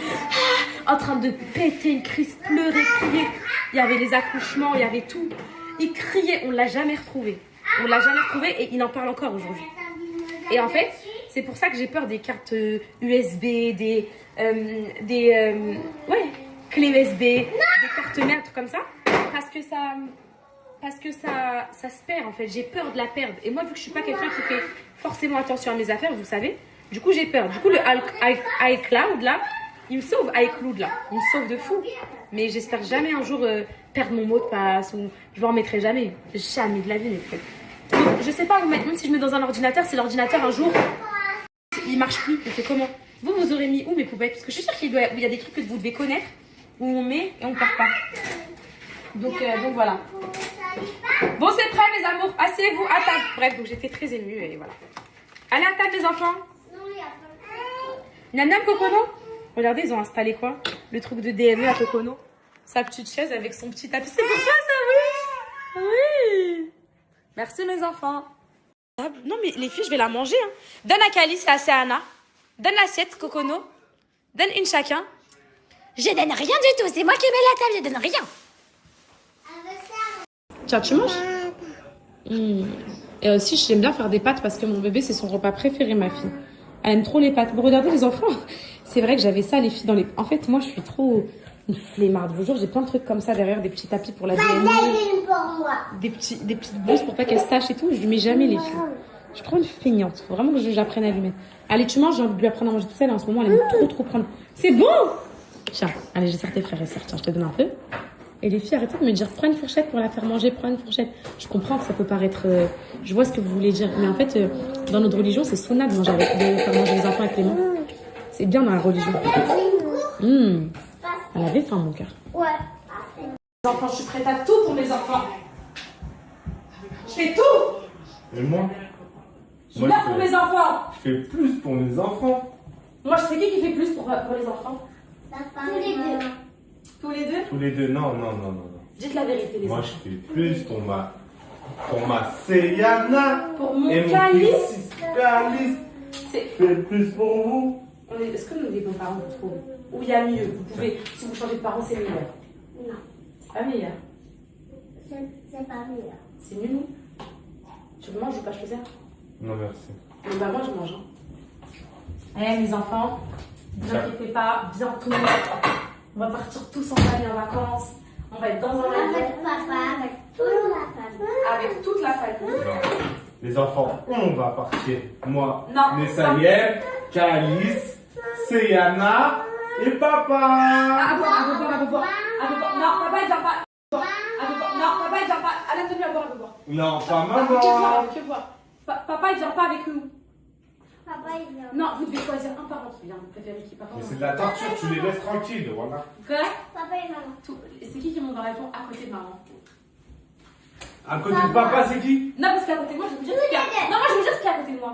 en train de péter une crise, pleurer, crier. Il y avait les accouchements, il y avait tout. Il criait, on ne l'a jamais retrouvé. Et il en parle encore aujourd'hui. Et en fait, c'est pour ça que j'ai peur des cartes USB, des clés USB, des cartes mères, trucs comme ça. Parce que ça se perd en fait. J'ai peur de la perdre. Et moi, vu que je suis pas quelqu'un qui fait forcément attention à mes affaires, vous savez, du coup, j'ai peur. Du coup, le iCloud là, il me sauve. iCloud là, il me sauve de fou. Mais j'espère jamais un jour perdre mon mot de passe ou je m'en remettrai jamais. Jamais de la vie, mes frères. Donc, je sais pas où mettre. Même si je mets dans un ordinateur, si l'ordinateur un jour il marche plus, on fait comment? Vous aurez mis où mes poupettes? Parce que je suis sûre qu'il y a des trucs que vous devez connaître où on met et on perd pas. Donc voilà. Bon, c'est prêt, mes amours. Asseyez-vous à table. Bref, donc j'étais très émue et voilà. Allez à table, les enfants. Nanam Cocono. Regardez, ils ont installé quoi? Le truc de DME à Cocono. Sa petite chaise avec son petit tapis. C'est pour toi, ça, oui. Oui. Merci, mes enfants. Non, mais les filles, je vais la manger. Hein. Donne à Calice et à Céana. Donne l'assiette, Cocono. Donne une chacun. Je donne rien du tout. C'est moi qui mets la table. Je donne rien. Tiens, tu manges? Et aussi, j'aime bien faire des pâtes parce que mon bébé, c'est son repas préféré, ma fille. Elle aime trop les pâtes. Vous regardez les enfants? C'est vrai que j'avais ça, les filles, dans les... En fait, moi, je suis trop une flemmarde. Vos jours, j'ai plein de trucs comme ça derrière, des petits tapis pour la DME, des petites blouses pour pas qu'elle se tâche et tout. Je lui mets jamais, les filles. Je suis trop une feignante. Faut vraiment que j'apprenne à lui mettre. Allez, tu manges, j'ai envie de lui apprendre à manger tout seul. En ce moment, elle aime trop prendre. C'est bon! Tiens, allez, j'ai sorti frères et sœurs. Tiens, je te donne un peu. Et les filles, arrêtez de me dire, prends une fourchette pour la faire manger, prends une fourchette. Je comprends que ça peut paraître... je vois ce que vous voulez dire. Mais en fait, dans notre religion, c'est sunnah de faire manger les enfants avec les mains. C'est bien dans la religion. Elle avait faim, mon cœur. Ouais. Les enfants, je suis prête à tout pour mes enfants. Je fais tout. Et moi? Je suis là pour mes enfants. Je fais plus pour mes enfants. Moi, je sais qui fait plus pour les enfants. Tous les deux. Tous les deux? Tous les deux, non. Dites la vérité, les Moi, enfants. je fais plus pour ma Seyana. Pour mon et Calice. Calice. C'est... Je fais plus pour vous. Est-ce que nous, des bons parents, vous trouvez? Ou il y a mieux? Vous pouvez, si vous changez de parents, c'est meilleur. Non. C'est pas meilleur. C'est pas meilleur. C'est mieux, nous? Tu veux manger ou pas, je te sers? Non, merci. Mais bah, moi, je mange. Eh, mes enfants, ne vous inquiétez pas, bientôt, on va partir tous en famille en vacances. On va être dans un avion. Avec papa, avec toute la famille. Avec toute la famille. Non. Les enfants, on va partir. Moi, Non. Nessaliel, Calice, Seyana Et papa. Elle veut boire. Non, papa, il vient pas. Non, papa, il vient pas. Alain, donne-lui à boire, elle veut boire. Non, pas Elle veut maman. boire. Papa, il vient pas avec nous. Papa, il vient. Non, vous devez choisir un parent qui vient. Vous préférez qui, papa? Mais c'est de la torture, tu les laisses tranquilles, voilà. Vrai? Papa et maman. C'est qui monte dans l'avion à côté de maman? À côté de papa, c'est qui? Non, parce qu'à côté de moi, je vais vous dire ce qu'il y a. Non, moi, je vais vous dire ce qu'il y a à côté de moi.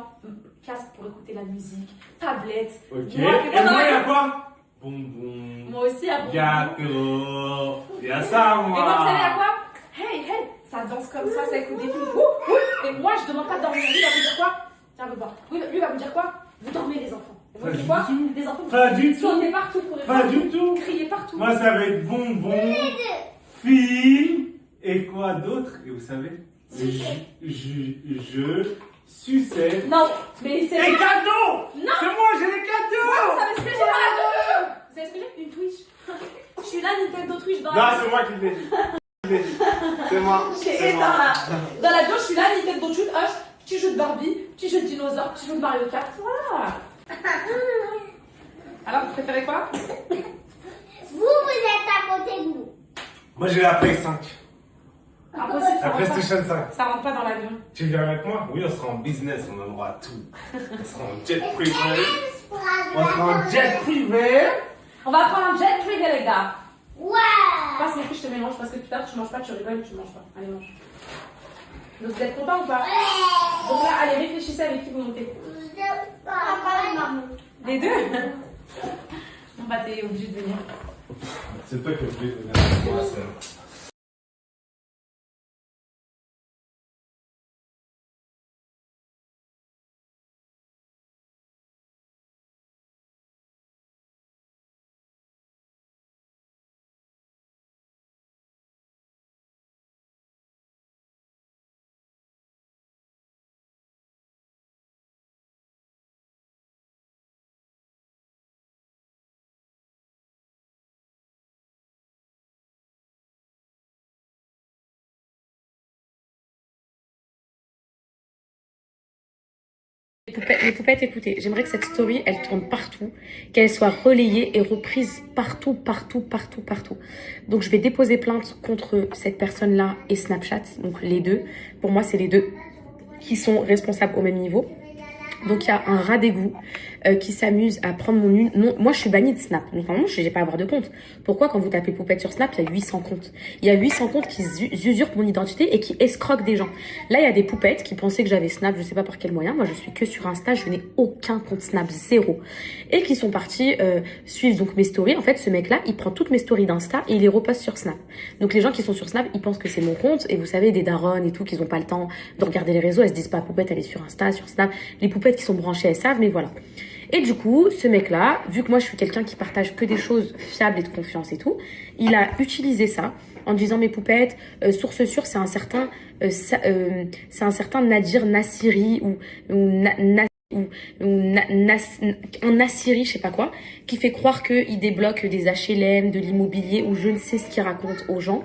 Casque pour écouter la musique, tablette. Ok. Moi, Et moi, il y a quoi? Moi Bonbon. aussi, à Gâteau. Il y a ça, Et moi, vous savez à moi. quoi? Hey, ça danse comme ça écoute des films. Ouh. Et moi, je demande pas de dormir. Lui, il va vous dire quoi? Tiens, veux voir. Lui, il va vous dire quoi? Vous dormez, les enfants. Et moi, Pas je du dis quoi? tout. Les enfants, Pas du tout. sautez partout, courez Pas partout, du tout. criez partout. Moi, ça va être bonbon, film, et quoi d'autre? Et vous savez? Je sucette. Non, mais c'est. Les cadeaux! Non. C'est moi, j'ai les Vous cadeaux! savez ce que j'ai dans la gueule? Vous savez ce que j'ai? Une Twitch. Je suis là, Nintendo Twitch dans Non, la. c'est moi qui l'ai dit. C'est moi. J'ai C'est éteint moi. là. Dans la gauche, je suis là, Nintendo Twitch. Petit jeu de Barbie, petit jeu de dinosaure, petit jeu de Mario Kart. Voilà. Alors, vous préférez quoi? Vous êtes à côté de nous. Moi, j'ai la Play 5. Impossible, La ça rentre PlayStation 5. pas. Ça rentre pas dans l'avion. Tu viens avec moi? Oui, on sera en business, on a le droit à tout. On sera en jet privé. On sera en jet privé. On va prendre un jet privé, les gars. Ouais. Passe les fruits, je te mélange parce que tout à l'heure tu manges pas, tu rigoles, tu manges pas. Allez, mange. Donc vous êtes contents ou pas? Donc là, allez, réfléchissez avec qui vous montez. Papa et maman. Les deux? Bon, bah, t'es obligé de venir. C'est toi qui as voulu venir avec moi, ça. Les poupettes, écoutez, j'aimerais que cette story, elle tourne partout, qu'elle soit relayée et reprise partout, partout, partout, partout. Donc je vais déposer plainte contre cette personne-là et Snapchat, donc les deux. Pour moi, c'est les deux qui sont responsables au même niveau. Donc il y a un rat d'égout qui s'amuse à prendre mon nom. Moi je suis bannie de Snap, donc normalement je n'ai pas à avoir de compte. Pourquoi quand vous tapez poupette sur Snap, il y a 800 comptes? Il y a 800 comptes qui usurpent mon identité et qui escroquent des gens. Là il y a des poupettes qui pensaient que j'avais Snap, je sais pas par quel moyen. Moi je suis que sur Insta, je n'ai aucun compte Snap, zéro. Et qui sont partis suivre donc mes stories. En fait ce mec là il prend toutes mes stories d'Insta et il les reposte sur Snap. Donc les gens qui sont sur Snap ils pensent que c'est mon compte. Et vous savez des darons et tout qui n'ont pas le temps de regarder les réseaux, elles se disent pas poupette elle est sur Insta, sur Snap. Les poupettes qui sont branchées elles savent, mais voilà. Et du coup, ce mec-là, vu que moi je suis quelqu'un qui partage que des choses fiables et de confiance et tout, il a utilisé ça en disant mes poupettes, source sûre, c'est un certain Nadir Nassiri un Nassiri, je sais pas quoi, qui fait croire qu'il débloque des HLM, de l'immobilier ou je ne sais ce qu'il raconte aux gens.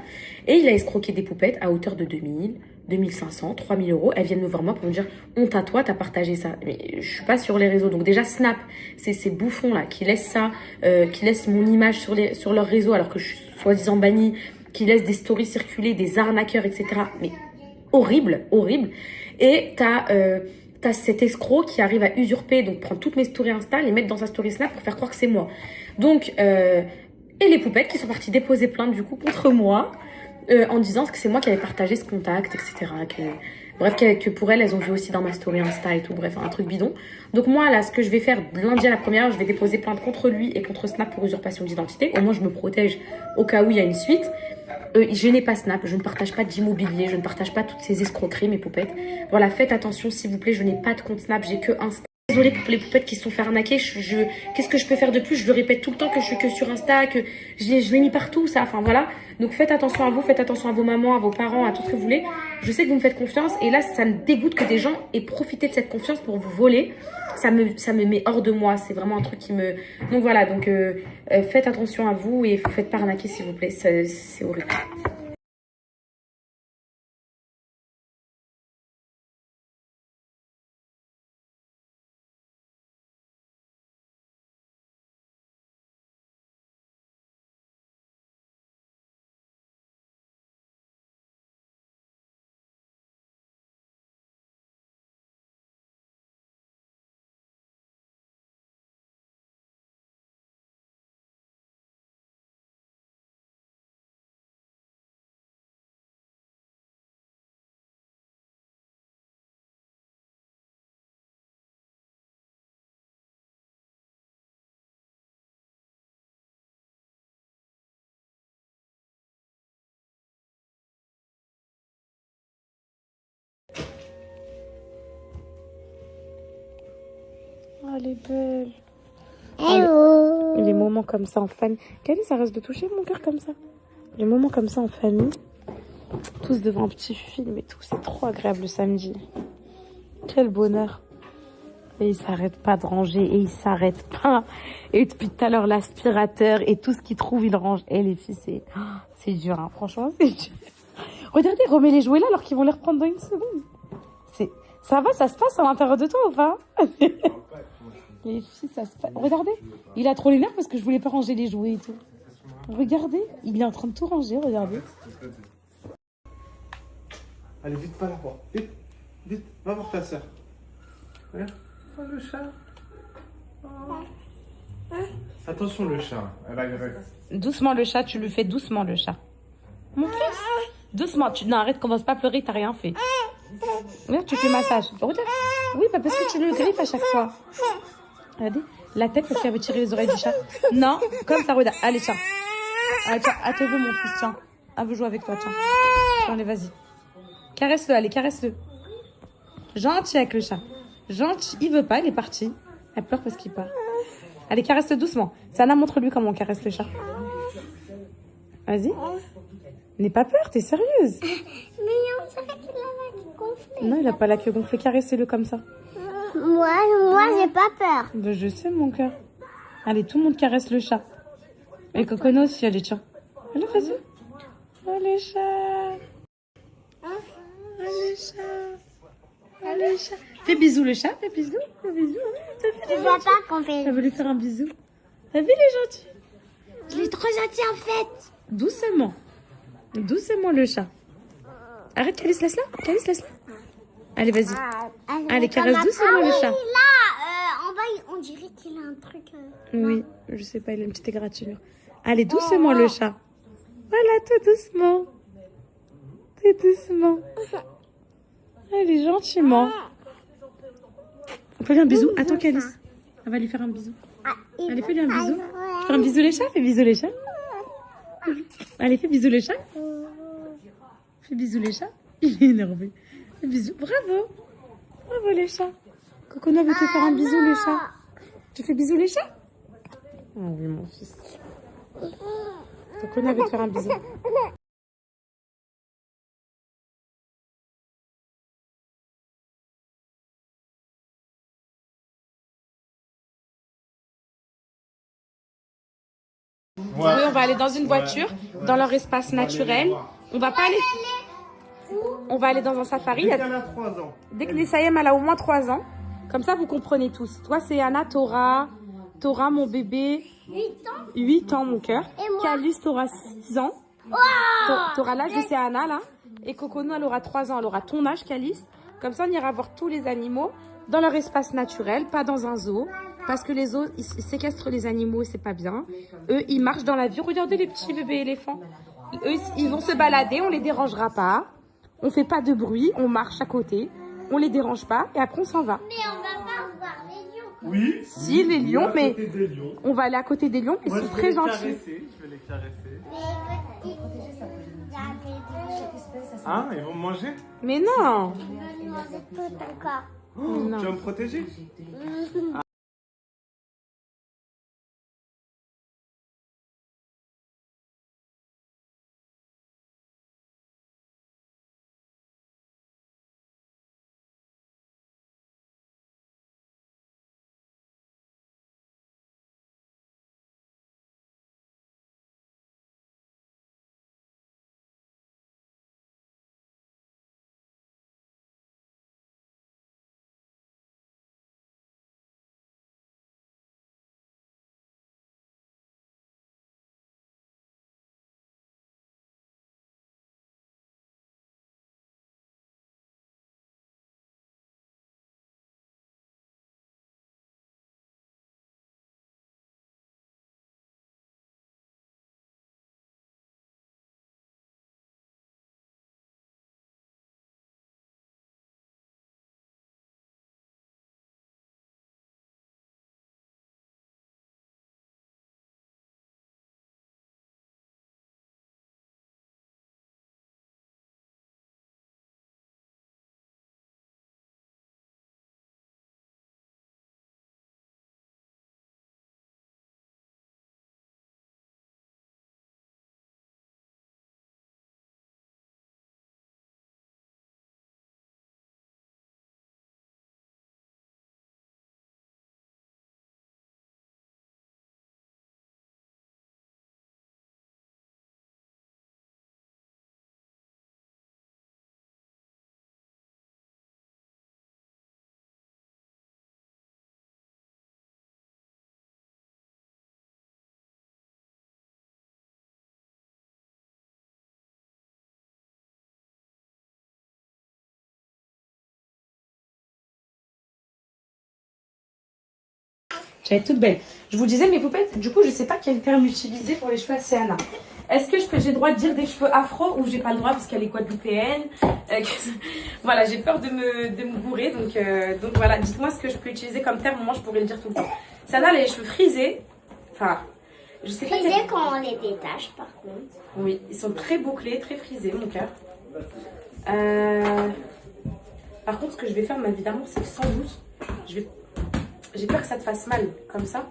Et il a escroqué des poupettes à hauteur de 2000, 2500, 3000 euros. Elles viennent me voir moi pour me dire honte à toi, t'as partagé ça. Mais je suis pas sur les réseaux. Donc déjà Snap, c'est ces bouffons là qui laissent ça, qui laissent mon image sur leur réseau alors que je suis soi-disant bannie, qui laissent des stories circuler, des arnaqueurs, etc. Mais horrible, horrible. Et t'as cet escroc qui arrive à usurper, donc prendre toutes mes stories Insta, les mettre dans sa story Snap pour faire croire que c'est moi. Donc, et les poupettes qui sont parties déposer plainte du coup contre moi. En disant que c'est moi qui avais partagé ce contact, etc. Bref, que pour elles ont vu aussi dans ma story Insta et tout. Bref, un truc bidon. Donc moi, là, ce que je vais faire lundi à la première, je vais déposer plainte contre lui et contre Snap pour usurpation d'identité. Au moins, je me protège au cas où il y a une suite. Je n'ai pas Snap, je ne partage pas d'immobilier, je ne partage pas toutes ces escroqueries, mes poupettes. Voilà, faites attention, s'il vous plaît, je n'ai pas de compte Snap, j'ai que Insta. Désolée pour les poupettes qui se sont fait arnaquer. Qu'est-ce que je peux faire de plus? Je le répète tout le temps que je suis que sur Insta, que je l'ai mis partout, ça. Enfin voilà. Donc faites attention à vous, faites attention à vos mamans, à vos parents, à tout ce que vous voulez. Je sais que vous me faites confiance et là, ça me dégoûte que des gens aient profité de cette confiance pour vous voler. Ça me met hors de moi. C'est vraiment un truc qui me... Donc voilà, donc faites attention à vous et faites pas arnaquer s'il vous plaît. C'est horrible. Oh, elle est belle. Hello. Les moments comme ça en famille. Cali, ça reste de toucher mon cœur comme ça. Les moments comme ça en famille. Tous devant un petit film et tout. C'est trop agréable le samedi. Quel bonheur. Et il s'arrête pas de ranger. Et il s'arrête pas. Et depuis tout à l'heure, l'aspirateur et tout ce qu'il trouve, il range. Et les filles, c'est dur. Hein. Franchement, c'est dur. Regardez, remets les jouets là alors qu'ils vont les reprendre dans une seconde. Ça va, ça se passe à l'intérieur de toi ou pas? Les filles, ça se passe. Regardez, il a trop les nerfs parce que je voulais pas ranger les jouets et tout. Regardez, il est en train de tout ranger, regardez. Allez, vite, va la voir. Vite, vite, va voir ta soeur. Regarde, oh, le chat. Oh. Attention, le chat, elle agresse. Doucement le chat, tu le fais doucement le chat. Mon fils, doucement. Non, arrête, commence pas à pleurer, t'as rien fait. Regarde, tu fais massage. Regarde. Oui, pas parce que tu le griffes à chaque fois. Regardez, la tête parce qu'elle veut tirer les oreilles du chat. Non, comme ça, regarde. Allez, tiens. Allez, tiens, elle te veut mon fils, tiens. Elle veut jouer avec toi, tiens. Allez, vas-y. Caresse-le, allez, caresse-le. Gentil avec le chat. Gentil, il veut pas, il est parti. Elle pleure parce qu'il part. Allez, caresse-le doucement. Sana, montre-lui comment on caresse le chat. Vas-y. N'aie pas peur, t'es sérieuse. Mais on dirait qu'il a la queue gonflée. Non, il a pas la queue gonflée, caressez-le comme ça. Moi, j'ai pas peur. Ben, je sais, mon cœur. Allez, tout le monde caresse le chat. Et Cocono aussi, allez, tiens. Allez, vas-y. Oh, les chats. Oh, les chats. Oh, les chats. Fais bisous, le chat. Fais bisous. Fais bisous. Je vois pas qu'on fait. Elle veut lui faire un bisou. T'as vu, il est gentil. Il est trop gentil en fait. Doucement. Doucement, le chat. Arrête, Calice, laisse-la. Calice, laisse-la. Allez, vas-y. Allez, caresse doucement le chat. Là, en bas, on dirait qu'il a un truc. Oui, je sais pas, il a une petite égratignure. Allez, doucement le chat. Voilà, tout doucement. Tout doucement. Allez, gentiment. On peut lui un bisou. Attends, Calice. Elle va lui faire un bisou. Allez, fais-lui un bisou. Tu fais un bisou les chats? Fais bisou les chats. Allez, fais bisou les chats. Fais bisou les chats. Il est énervé. Fais bisou. Bravo. Bravo les chats. Cocono veut te faire un bisou les chats. Tu fais bisou les chats? Oh oui, mon fils. Cocono veut te faire un bisou. Ouais. Oui, on va aller dans une voiture, dans leur espace naturel. On va pas aller. On va aller dans un safari. Dès qu'elle a 3 ans. Dès que Nessayem, elle a au moins 3 ans. Comme ça, vous comprenez tous. Toi, c'est Anna, Tora, mon bébé. 8 ans, mon cœur. Calice, t'auras 6 ans. T'auras l'âge de Anna, là. Et Cocono, elle aura 3 ans. Elle aura ton âge, Calice. Comme ça, on ira voir tous les animaux dans leur espace naturel, pas dans un zoo. Parce que les zoos, ils séquestrent les animaux et c'est pas bien. Eux, ils marchent dans la vie. Regardez les petits bébés éléphants. Eux, ils vont se balader, on les dérangera pas. On fait pas de bruit, on marche à côté. On les dérange pas et après on s'en va. Mais on va pas voir les lions. Oui. Si, les lions, à mais côté des lions. on va aller à côté des lions, ils Moi, sont je vais très les gentils. caresser. Je vais les caresser. Mais Hein, ils vont me manger? Mais non. il va nous manger tout encore. Oh, Non. tu vas me protéger? J'allais être toute belle. Je vous disais, mes poupettes, du coup, je sais pas quel terme utiliser pour les cheveux à Céana. Est-ce que j'ai le droit de dire des cheveux afro ou j'ai pas le droit parce qu'elle est guadeloupéenne Voilà, j'ai peur de me bourrer. Donc voilà, dites-moi ce que je peux utiliser comme terme. Moi, je pourrais le dire tout le temps. Céana, elle a les cheveux frisés. Enfin, je sais pas. Frisés quand on les détache, par contre. Oui, ils sont très bouclés, très frisés, mon cœur. Par contre, ce que je vais faire, ma vie d'amour, c'est que sans doute, j'ai peur que ça te fasse mal, comme ça.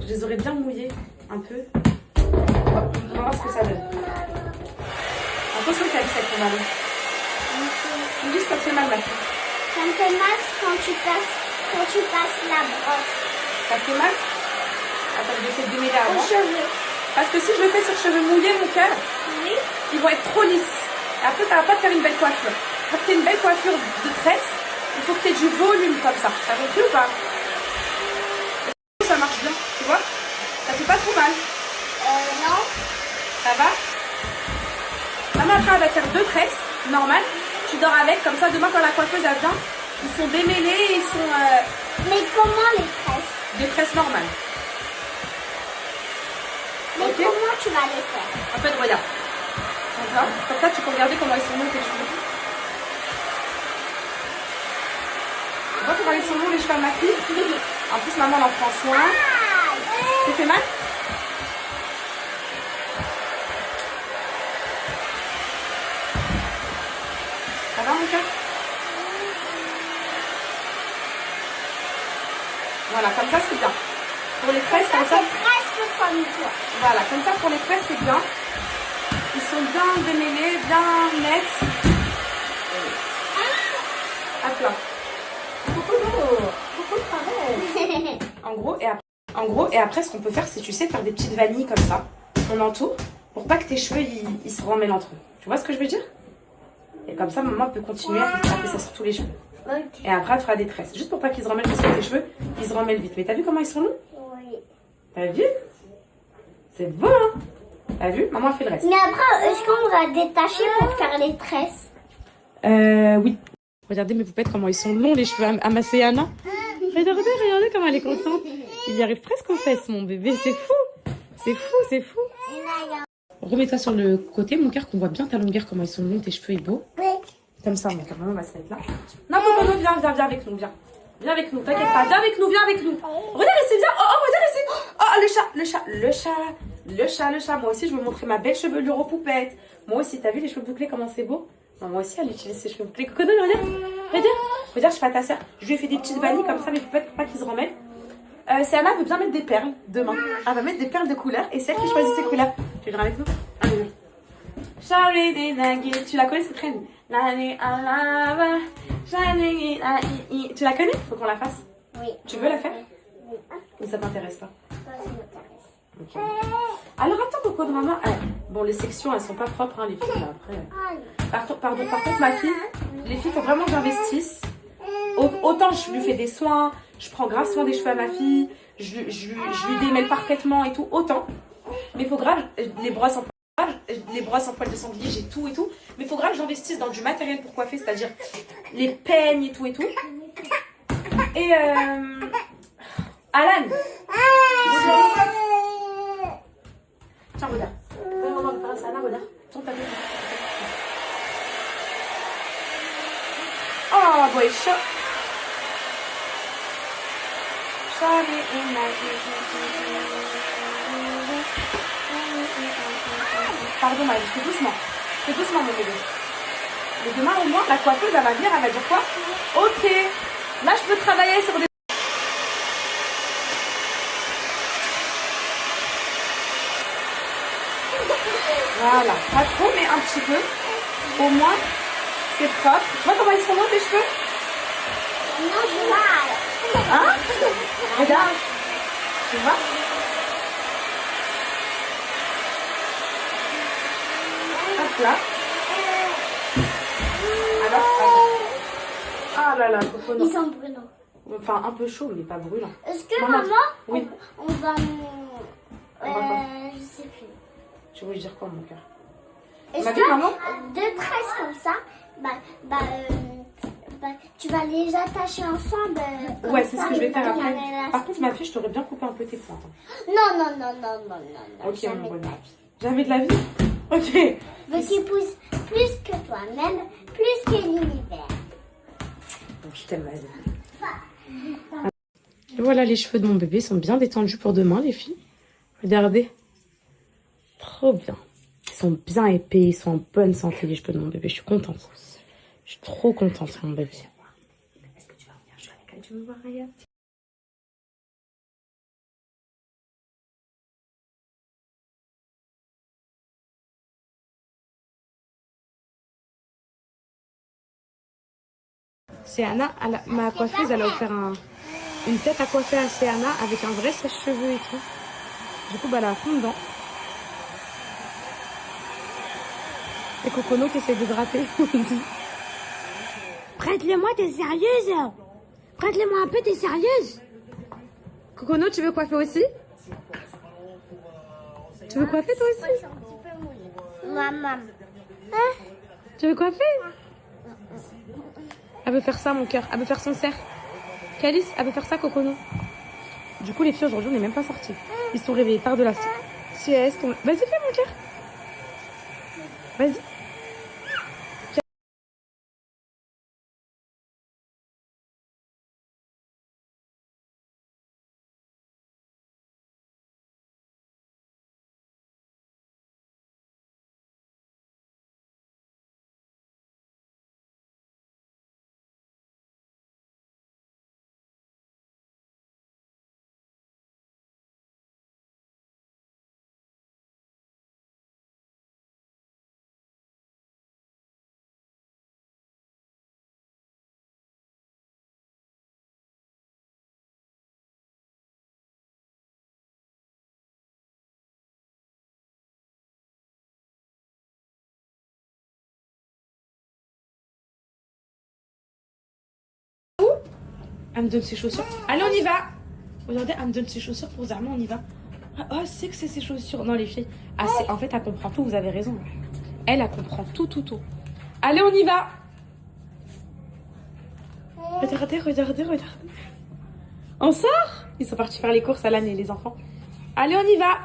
Je les aurais bien mouillés, un peu. On va voir ce que ça donne. Attention, tu as vu cette mal. Tu me dis si ça te fait mal, ma fille. Ça me fait mal quand tu passes la brosse. Ça te fait mal? Attends, je vais essayer de démêler Aux avant. cheveux. Parce que si je le fais sur cheveux mouillés, mon cœur, Oui. ils vont être trop lisses. Et après, ça va pas te faire une belle coiffure. Pour que tu aies une belle coiffure de tresse, il faut que tu aies du volume comme ça. Ça va plus ou pas? Ça marche bien, tu vois? Ça fait pas trop mal. Non. Ça va? Maman, après, elle va te faire 2 tresses, normal. Tu dors avec, comme ça, demain, quand la coiffeuse elle vient, ils sont démêlés, ils sont Mais comment les tresses? des tresses normales. Mais Ok. comment tu vas les faire? En fait, regarde. D'accord. Comme ça, tu peux regarder comment ils sont longs tes cheveux. Tu vois comment ils sont longs les cheveux à ma fille? En plus, maman elle en prend soin. Ça fait mal? Ça va, mon cœur? Voilà, comme ça, c'est bien. Pour les tresses, comme ça. C'est presque comme toi. Voilà, comme ça, pour les tresses, c'est bien. Ils sont bien démêlés, bien nets. Hop là. Coucou, pareil. En gros, et après, ce qu'on peut faire, c'est, tu sais, faire des petites vanilles comme ça. On entoure pour pas que tes cheveux, ils se remêlent entre eux. Tu vois ce que je veux dire? Et comme ça, maman peut continuer à faire ça sur tous les cheveux. Ok. Et après, elle te fera des tresses. Juste pour pas qu'ils se remêlent, parce que tes cheveux, ils se remêlent vite. Mais t'as vu comment ils sont longs? Oui. T'as vu? C'est beau, hein? T'as vu? Maman a fait le reste. Mais après, est-ce qu'on va détacher pour faire les tresses? Oui. Regardez mes poupettes, comment ils sont longs, les cheveux à ma Céana. Regardez comment elle est contente. Il y arrive presque aux fesses, mon bébé. C'est fou. C'est fou, c'est fou. Remets-toi sur le côté, mon cœur, qu'on voit bien ta longueur, comment ils sont longs, tes cheveux et beaux. Comme ça, mon cœur, maman va se mettre là. Non, viens avec nous, viens. Viens avec nous, t'inquiète pas. Viens avec nous, viens avec nous. Regarde ici, viens. Regarde ici. Le chat. Moi aussi, je veux montrer ma belle chevelure aux poupettes. Moi aussi, t'as vu les cheveux bouclés, comment c'est beau? Non, moi aussi, elle utilise ses cheveux bouclés. Coco, regarde, je fais à ta soeur. Je lui ai fait des petites vanilles comme ça, mes poupettes, pour pas qu'ils se remêlent. Céana veut bien mettre des perles demain. Elle va mettre des perles de couleur et c'est elle qui choisit ses couleurs. Tu viens avec nous? Allez, viens. Tu la connais cette reine? Tu la connais? Faut qu'on la fasse. Oui. Tu veux la faire? Oui. Ou ça t'intéresse pas? Ça m'intéresse. Ok. Alors attends, Coco de maman. Bon, les sections elles sont pas propres, hein, les filles. Là, après. Par contre, ma fille, les filles, faut vraiment que j'investisse. Autant je lui fais des soins, je prends grave soin des cheveux à ma fille, je lui démêle parfaitement et tout, autant. Mais il faut grave, les brosses en poil de sanglier, j'ai tout et tout. Mais il faut grave que j'investisse dans du matériel pour coiffer, c'est-à-dire les peignes et tout et tout. Et Alan, tiens, regarde. Regarde. Tourne ta tête. Oh, boy, chaud. Pardon, Maëlle, fais doucement. Fais doucement, mon bébé. Mais demain, au moins, la coiffeuse, elle va venir, elle va dire quoi? Ok, là, je peux travailler sur des... Voilà, pas trop, mais un petit peu. Au moins, c'est propre. Tu vois comment ils sont longs, tes cheveux? Non, je vois. Hein? Regarde. Tu vois? Hop là. Alors, ah là là, Coco, non. Ils sont brûlants. Enfin, un peu chaud, mais pas brûlant. Est-ce que Maman, maman, oui. on va... On va quoi? je sais plus. Tu veux dire quoi, mon cœur? Est-ce Ma vie, que maman? 2 tresses comme ça, tu vas déjà attacher ensemble. Ouais, c'est ce que je vais faire après. Par contre, ma fille, je t'aurais bien coupé un peu tes pointes. Non, non, non, non, non, non. Ok, jamais mon de la bonhomme. vie. Jamais de la vie. Ok. Veux qu'il pousse plus que toi-même, plus que l'univers. Bon, je t'aime, ma vie. Et voilà, les cheveux de mon bébé sont bien détendus pour demain, les filles. Regardez. Trop bien. Ils sont bien épais, ils sont en bonne santé, les cheveux de mon bébé. Je suis contente. Je suis trop contente, mon bébé. Est-ce que tu vas venir jouer avec elle? Tu veux voir, regarde. C'est Anna, ma coiffeuse, elle a offert une tête à coiffer à Céana avec un vrai sèche-cheveux et tout. Du coup, bah, elle a fond dedans. Et Cocono qui essaie de gratter. Prête-le-moi, t'es sérieuse? Prête-le-moi un peu, t'es sérieuse? Cocono, tu veux coiffer aussi? Tu veux coiffer toi aussi? Maman. Tu veux coiffer? Elle veut faire ça, mon cœur. Elle veut faire son cerf. Calice, elle veut faire ça, Cocono. Du coup, les filles, aujourd'hui, on n'est même pas sortis. Ils sont réveillés par de la sieste. Vas-y, fais, mon cœur. Vas-y. Elle me donne ses chaussures. Allez, on y va. Regardez, elle me donne ses chaussures pour Zerma, on y va. Ah, oh, c'est que c'est ses chaussures. Non, les filles. Ah, en fait, elle comprend tout, vous avez raison. Elle comprend tout, tout, tout. Allez, on y va. Regardez, regardez, regardez. On sort. Ils sont partis faire les courses à l'année, les enfants. Allez, on y va.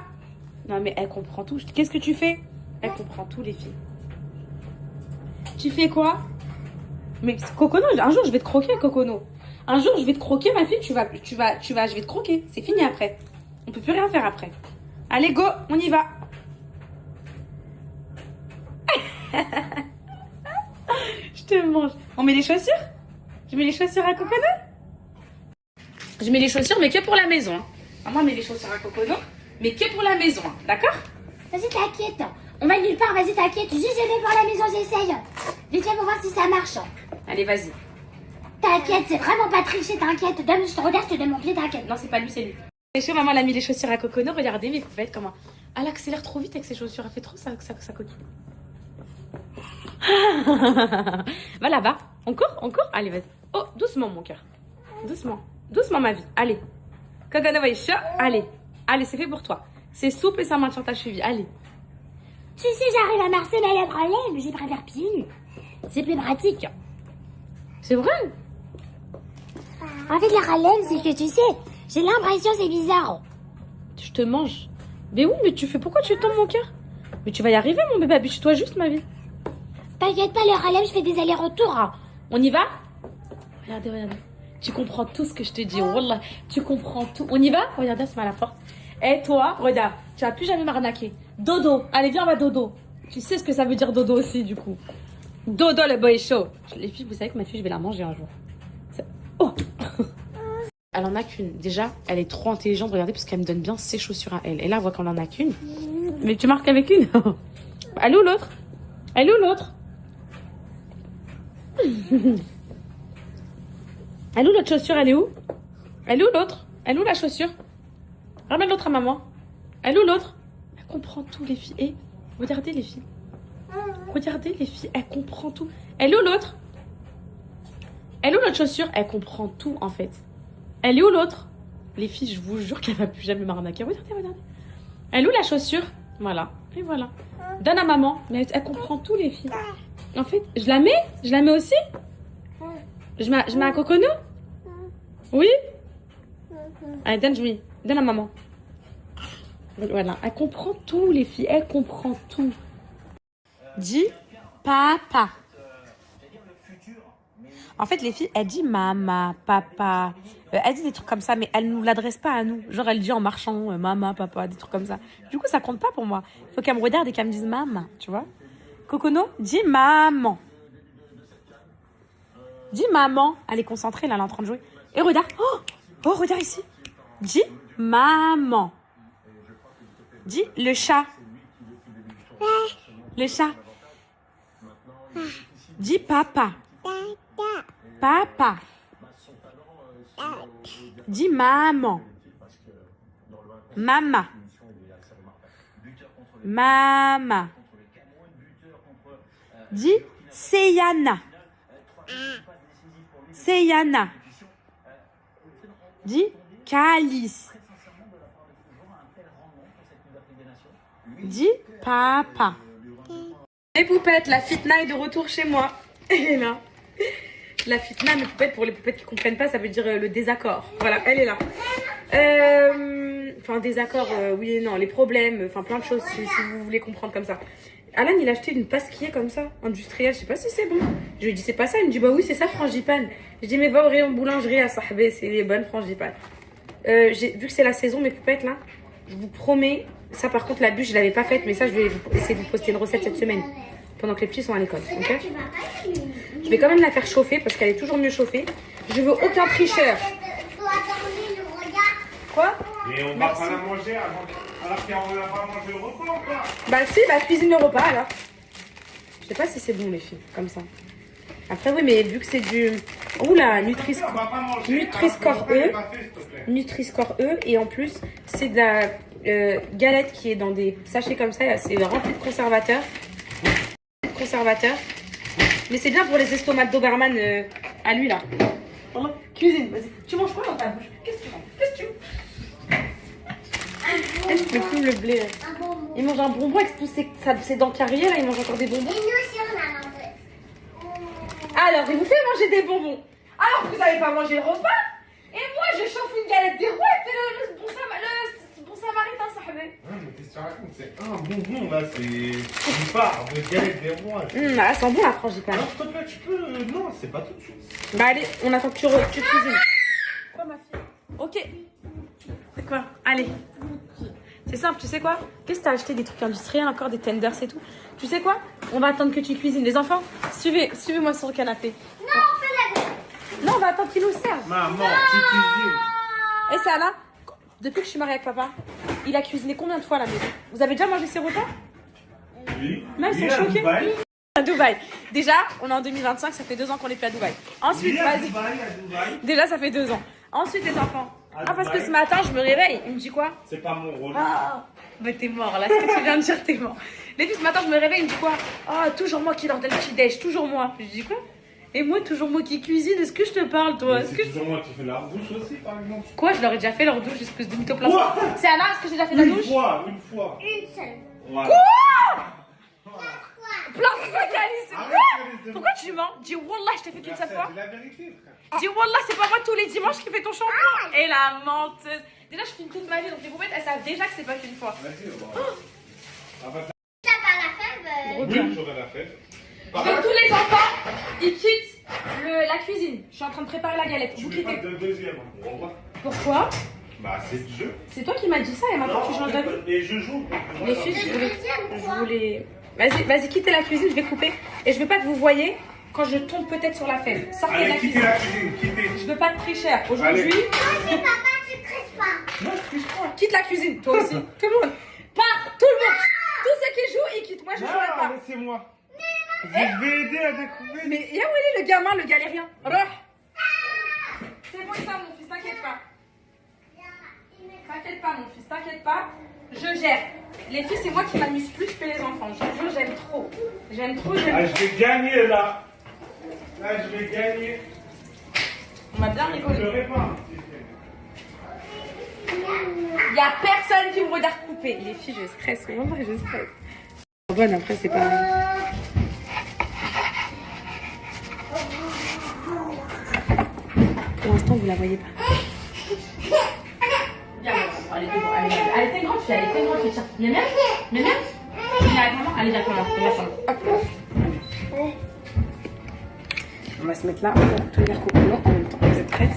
Non, mais elle comprend tout. Qu'est-ce que tu fais? Elle comprend tout, les filles. Tu fais quoi? Mais Cocono, un jour, je vais te croquer, Cocono. Un jour, je vais te croquer, ma fille, je vais te croquer. C'est fini après. On peut plus rien faire après. Allez, go, on y va. Je te mange. On met les chaussures? Je mets les chaussures à Cocono? Je mets les chaussures, mais que pour la maison. Hein. Maman met les chaussures à Cocono, mais que pour la maison. Hein. D'accord? Vas-y, t'inquiète. On va nulle part, vas-y, t'inquiète. Juste, je vais pour la maison, j'essaye. Vite, pour voir si ça marche. Allez, vas-y. T'inquiète, c'est vraiment pas tricher, t'inquiète. Donne, je te regarde, je te donne mon pied, t'inquiète. Non, c'est pas lui, c'est lui. Les chaussures, maman, elle a mis les chaussures à Cocono. Regardez, mes poupettes, comment. Elle accélère trop vite avec ses chaussures. Elle fait trop sa coquille. Va là-bas. On court. Allez, vas-y. Oh, doucement, mon cœur. Doucement. Doucement, ma vie. Allez. Cocono, va chaud. Allez. Allez, c'est fait pour toi. C'est souple et ça maintient ta cheville. Allez. Tu sais, j'arrive à marcher dans les problèmes, mais j'ai préféré pieds nus. C'est plus pratique. C'est vrai? En fait, le problème, c'est que tu sais, j'ai l'impression c'est bizarre. Je te mange. Mais oui, mais tu fais... Pourquoi tu tombes, mon cœur? Mais tu vas y arriver, mon bébé. Habitue-toi juste, ma vie. T'inquiète pas, le problème, je fais des allers-retours. On y va? Regardez, regardez. Tu comprends tout ce que je te dis. Wallah, tu comprends tout. On y va? Regardez, elle se met à la porte. Et toi, regarde, tu vas plus jamais m'arnaquer. Dodo. Allez, viens, on va dodo. Tu sais ce que ça veut dire dodo aussi, du coup. Dodo, le boy chaud. Les filles, vous savez que ma fille, je vais la manger un jour. Oh. Elle en a qu'une. Déjà, elle est trop intelligente. Regardez, parce qu'elle me donne bien ses chaussures à elle. Et là, on voit qu'on en a qu'une. Mais tu marques avec une. Elle est où l'autre? Elle est où l'autre? Elle est où l'autre chaussure? Elle est où? Elle est où l'autre? Elle est où la chaussure? Ramène l'autre à maman. Elle est où l'autre? Elle comprend tout, les filles. Et regardez, les filles. Regardez, les filles. Elle comprend tout. Elle est où l'autre? Elle est où l'autre chaussure? Elle comprend tout, en fait. Elle est où l'autre? Les filles, je vous jure qu'elle va plus jamais m'arnaquer. Regardez, regardez. Elle est où la chaussure? Voilà. Et voilà. Donne à maman. Mais elle comprend tout, les filles. En fait, je la mets aussi? Je mets un coconou? Oui? Allez, donne à maman. Voilà, elle comprend tout, les filles. Elle comprend tout. Dis papa. En fait, les filles, elle dit maman, papa. Elle dit des trucs comme ça, mais elle ne nous l'adresse pas à nous. Genre, elle dit en marchant, maman, papa, des trucs comme ça. Du coup, ça compte pas pour moi. Il faut qu'elle me regarde et qu'elle me dise maman, tu vois. Cocono, dis maman. Dis maman. Elle est concentrée, là, elle est en train de jouer. Et regarde. Oh, regarde ici. Dis maman. Dis le chat. Le chat. Dis papa. Papa. Dis maman. Maman. Maman. Dis Seyana. Seyana. Dis Calice. Dis papa. Les poupettes, la fitna est de retour chez moi. Elle est là. La fitna, mes poupettes, pour les poupettes qui ne comprennent pas, ça veut dire le désaccord. Voilà, elle est là. Enfin, désaccord, oui et non, les problèmes, enfin plein de choses si vous voulez comprendre comme ça. Alan, il a acheté une pasquier comme ça, industrielle, je sais pas si c'est bon. Je lui ai dit, c'est pas ça. Il me dit, bah oui, c'est ça, frangipane. Je dis, mais va au rayon boulangerie à Sahbé, c'est les bonnes frangipanes. Vu que c'est la saison, mes poupettes, là, je vous promets, ça par contre, la bûche, je l'avais pas faite, mais ça, je vais essayer de vous poster une recette cette semaine, pendant que les petits sont à l'école, ok? Je vais quand même la faire chauffer, parce qu'elle est toujours mieux chauffée. Je veux aucun tricheur. Quoi? Mais on va pas la manger avant. Alors qu'on n'a pas mangé le repas ou quoi? Bah si, bah cuisine le repas alors. Je sais pas si c'est bon les filles, comme ça. Après oui, mais vu que c'est du... Oula, Nutri-Score E. Nutri-Score E. Et en plus, c'est de la galette qui est dans des sachets comme ça. C'est rempli de conservateurs. Mais c'est bien pour les estomacs d'Oberman à lui là. Cuisine, vas-y. Tu manges quoi dans ta bouche? Qu'est-ce que tu manges? Je peux plus le blé. Il mange un bonbon avec tous ses dents carrières, là, il mange encore des bonbons. Et nous aussi, on a mangé. Alors, il vous fait manger des bonbons. Alors, vous n'avez pas mangé le repas. Et moi, je chauffe une galette des rois et puis le bon samaritain, ça fait. Mais qu'est-ce que tu racontes? C'est un bonbon là, c'est une part de galette des rois. Elle sent bon la frangipane. Alors, s'il te plaît, tu peux. Non, c'est pas tout de suite. Bah, allez, on attend que tu cuisines. Quoi, ma fille? Ok. C'est quoi? Allez. C'est simple, tu sais quoi? Qu'est-ce que t'as acheté des trucs industriels encore, des tenders et tout? Tu sais quoi? On va attendre que tu cuisines. Les enfants, suivez-moi sur le canapé. Non, on fait la gueule. Non, on va attendre qu'ils nous servent. Maman, tu cuisines. Et ça là, depuis que je suis mariée avec papa, il a cuisiné combien de fois à la maison? Vous avez déjà mangé ses repas? Oui. Même ils sont choqués. À Dubaï. Déjà, on est en 2025, ça fait 2 ans qu'on est plus à Dubaï. Ensuite, vas-y. Déjà, ça fait 2 ans. Ensuite, les enfants. Parce que ce matin, je me réveille. Il me dit quoi? C'est pas mon rôle. Ah, bah t'es mort là, ce que tu viens de dire, t'es mort. Les filles, ce matin, je me réveille, il me dit quoi? Ah, toujours moi qui leur donne le petit déj, toujours moi. Je dis quoi? Et moi, toujours moi qui cuisine, est-ce que je te parle, toi? C'est toujours moi qui fais la douche aussi, par exemple. Quoi? Je leur ai déjà fait leur douche, espèce de mythoplasme. Quoi? C'est Anna, est-ce que j'ai déjà fait la douche? Une fois. Une seule. Voilà. Plein de fois, Calice. Arrête, Pourquoi tu mens? Dis Wallah, je t'ai fait qu'une seule fois. C'est la vérité, frère. Dis Wallah, c'est pas moi tous les dimanches qui fais ton shampoing. Et la menteuse. Déjà, je filme toute ma vie, donc les poupettes, elles savent déjà que c'est pas qu'une fois. Vas-y, on va. T'as pas la fève? Oui, j'aurai la fête. Donc tous les enfants, ils quittent la cuisine. Je suis en train de préparer la galette. Tu Vous mets pas quittez. de deuxième. Au revoir. Pourquoi? Bah, c'est le jeu. C'est toi qui m'as dit ça et maintenant tu changes d'avis. Et je joue. Les filles, je voulais... Vas-y, quittez la cuisine, je vais couper. Et je veux pas que vous voyez quand je tombe peut-être sur la fève. Sortez de la Allez, quittez cuisine. la cuisine, quittez. Je veux pas de tricheur. Aujourd'hui, Allez. Vas-y, papa, tu crisses pas. Non, je touche pas. quitte la cuisine, toi aussi. Tout le monde. Part, tout le monde. Tous ceux qui jouent, ils quittent. Moi, je jouerai Non, pas. laissez-moi. Je vais aider à découper. Mais où il est le gamin, le galérien? Roh. C'est bon ça, mon fils, t'inquiète pas. T'inquiète pas, mon fils, t'inquiète pas. Je gère. Les filles, c'est moi qui m'amuse plus que les enfants. Je te jure, j'aime trop. J'aime trop, Ah, j'aime je vais gagner là. Là, je vais gagner. On m'a bien Je rigolé. pleurais pas. Il y a personne qui me regarde couper. Les filles, je stresse. Vraiment, je stresse. Bonne, après, c'est pas... la voyez pas. Viens, allez, t'es grande fille, tiens. Miam, miam, miam, miam. Viens avec maman, allez, viens avec maman, hop. On va se mettre là pour tenir Cocono en même temps. Vous êtes prêtes?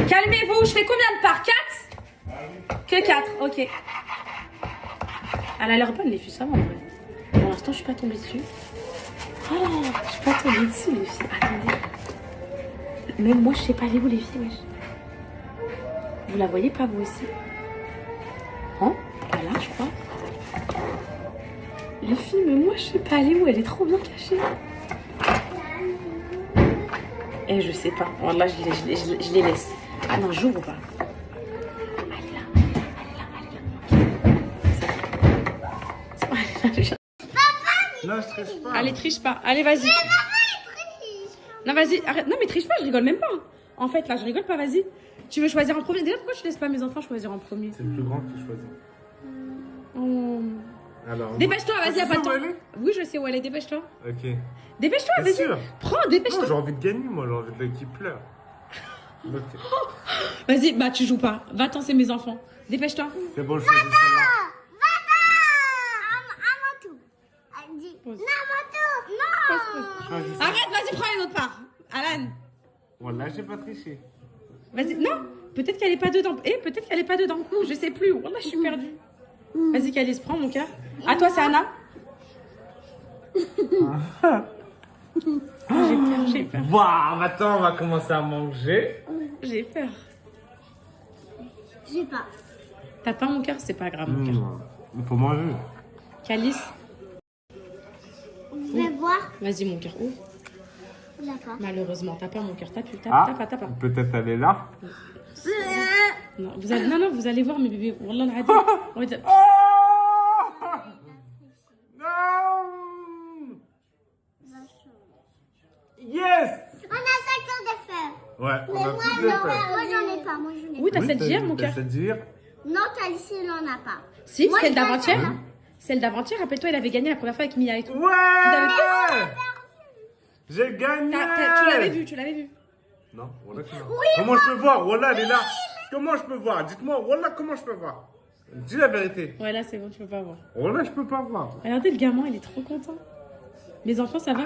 Calmez-vous, je fais combien de parts? 4? Que 4, ok. Elle a l'air bonne, les filles, ça va en vrai. Pour l'instant, je suis pas tombée dessus. Oh, je suis pas tombée dessus, les filles. Attendez. Même moi, je sais pas aller où, les filles, wesh. Vous la voyez pas, vous aussi? Hein? Voilà, je crois. Les filles, mais moi, je sais pas aller où. Elle est trop bien cachée. Et je sais pas. Oh, là, je les laisse. Ah non, j'ouvre pas. Non, je triche pas. Allez, triche pas. Allez, vas-y. Non, vas-y, arrête. Non, mais triche pas, je rigole même pas. En fait, là, je rigole pas, vas-y. Tu veux choisir en premier? Déjà, pourquoi tu laisses pas mes enfants choisir en premier? C'est le plus grand qui choisit. Oh. Alors, Dépêche-toi, vas-y, y'a pas le temps. où elle est? Oui, je sais où elle est, dépêche-toi. Ok. Dépêche-toi, Bien vas-y. sûr. Prends, Non, dépêche-toi. j'ai envie de gagner, moi, j'ai envie de l'équipe pleure. Ok. Vas-y, bah, tu joues pas. Va-t'en, c'est mes enfants. Dépêche-toi. C'est bon, je choisis celle-là. Choisis ça. Arrête, vas-y, prends les autres parts. Alan, Voilà, j'ai pas triché. vas-y. Non, peut-être qu'elle est pas dedans. Peut-être qu'elle est pas dedans. Je sais plus. Wallah, je suis perdue. Vas-y, Calice, prends mon cœur. À toi, c'est Anna. J'ai peur. Waouh, maintenant, on va commencer à manger. J'ai peur. J'ai pas. T'as pas mon cœur, c'est pas grave, mon cœur. Il faut manger. Calice, Je vais voir. vas-y, mon cœur. Ouvre. Il a pas. Malheureusement, t'as pas mon cœur. T'as pas. T'as pas. Peut-être elle est là. Non, vous allez voir mes bébés. Wallah, l'adi. On va dire- Oh non. Yes. On a 5 ans de faire. Ouais, on Mais a moi, tout non, fait. moi j'en ai pas. Moi j'en ai Oui, t'as celle d'hier, mon cœur. T'as celle d'hier. pas. Non, Calice, il en a pas. Si, Moi, celle je vais d'avant-hier. faire, hein. Celle d'avant-hier, rappelle-toi, elle avait gagné la première fois avec Mia et tout. Ouais. avez J'ai gagné. Tu l'avais vu. Non, voilà que non. Comment je peux voir? Voilà, elle est là. Comment je peux voir? Dites-moi, voilà comment je peux voir. Dis la vérité. Ouais, là, c'est bon, tu peux pas voir. Voilà, je peux pas voir. Regardez, le gamin, il est trop content. Les enfants, ça va?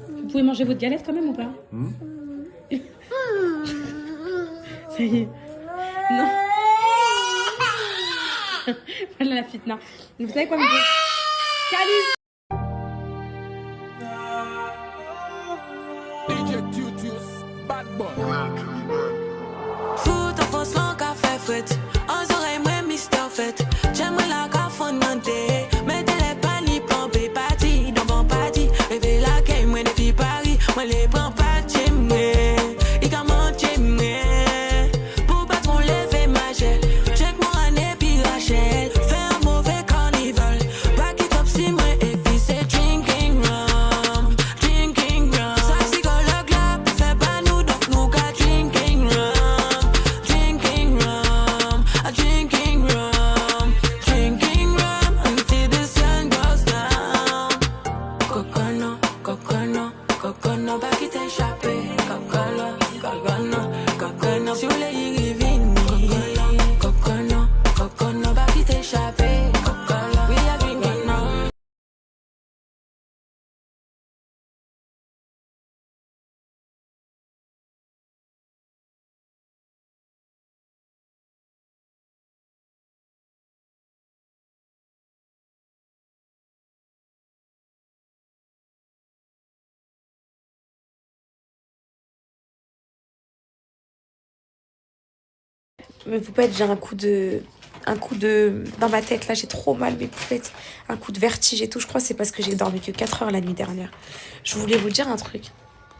Vous pouvez manger votre galette quand même ou pas? Ça y est. Non. Voilà la fitna. Vous savez quoi me dire? Calice! Foot en France, l'en café fouette. En oreilles, moi, Mister Fête. J'aimerais la café nanté. Mettez les panis, pompés, partis, dans bon parti. Bébé, la caille, moi, depuis Paris. Moi, les prends pas de chez moi. Ils commentent chez moi. Pour pas trop lever ma gel. Check mon année, puis Rachel. Fais un mauvais carnival. Back it up, si moi, et puis c'est drinking rum. Drinking rum. Ça, psychologue là, fait pas nous, donc nous, qu'à drinking rum. Drinking rum. Drinking rum. Drinking rum. Until the sun goes down. Cocono, cocono, cocono, back it échappé. Cocono, cocono, cocono, sur les rivines. Cocono, cocono, back it échappé. Cocono, we are drinking rum. Mes poupettes, j'ai un coup de... Dans ma tête, là, j'ai trop mal, mes poupettes. Un coup de vertige et tout. Je crois que c'est parce que j'ai dormi que 4 heures la nuit dernière. Je voulais vous dire un truc.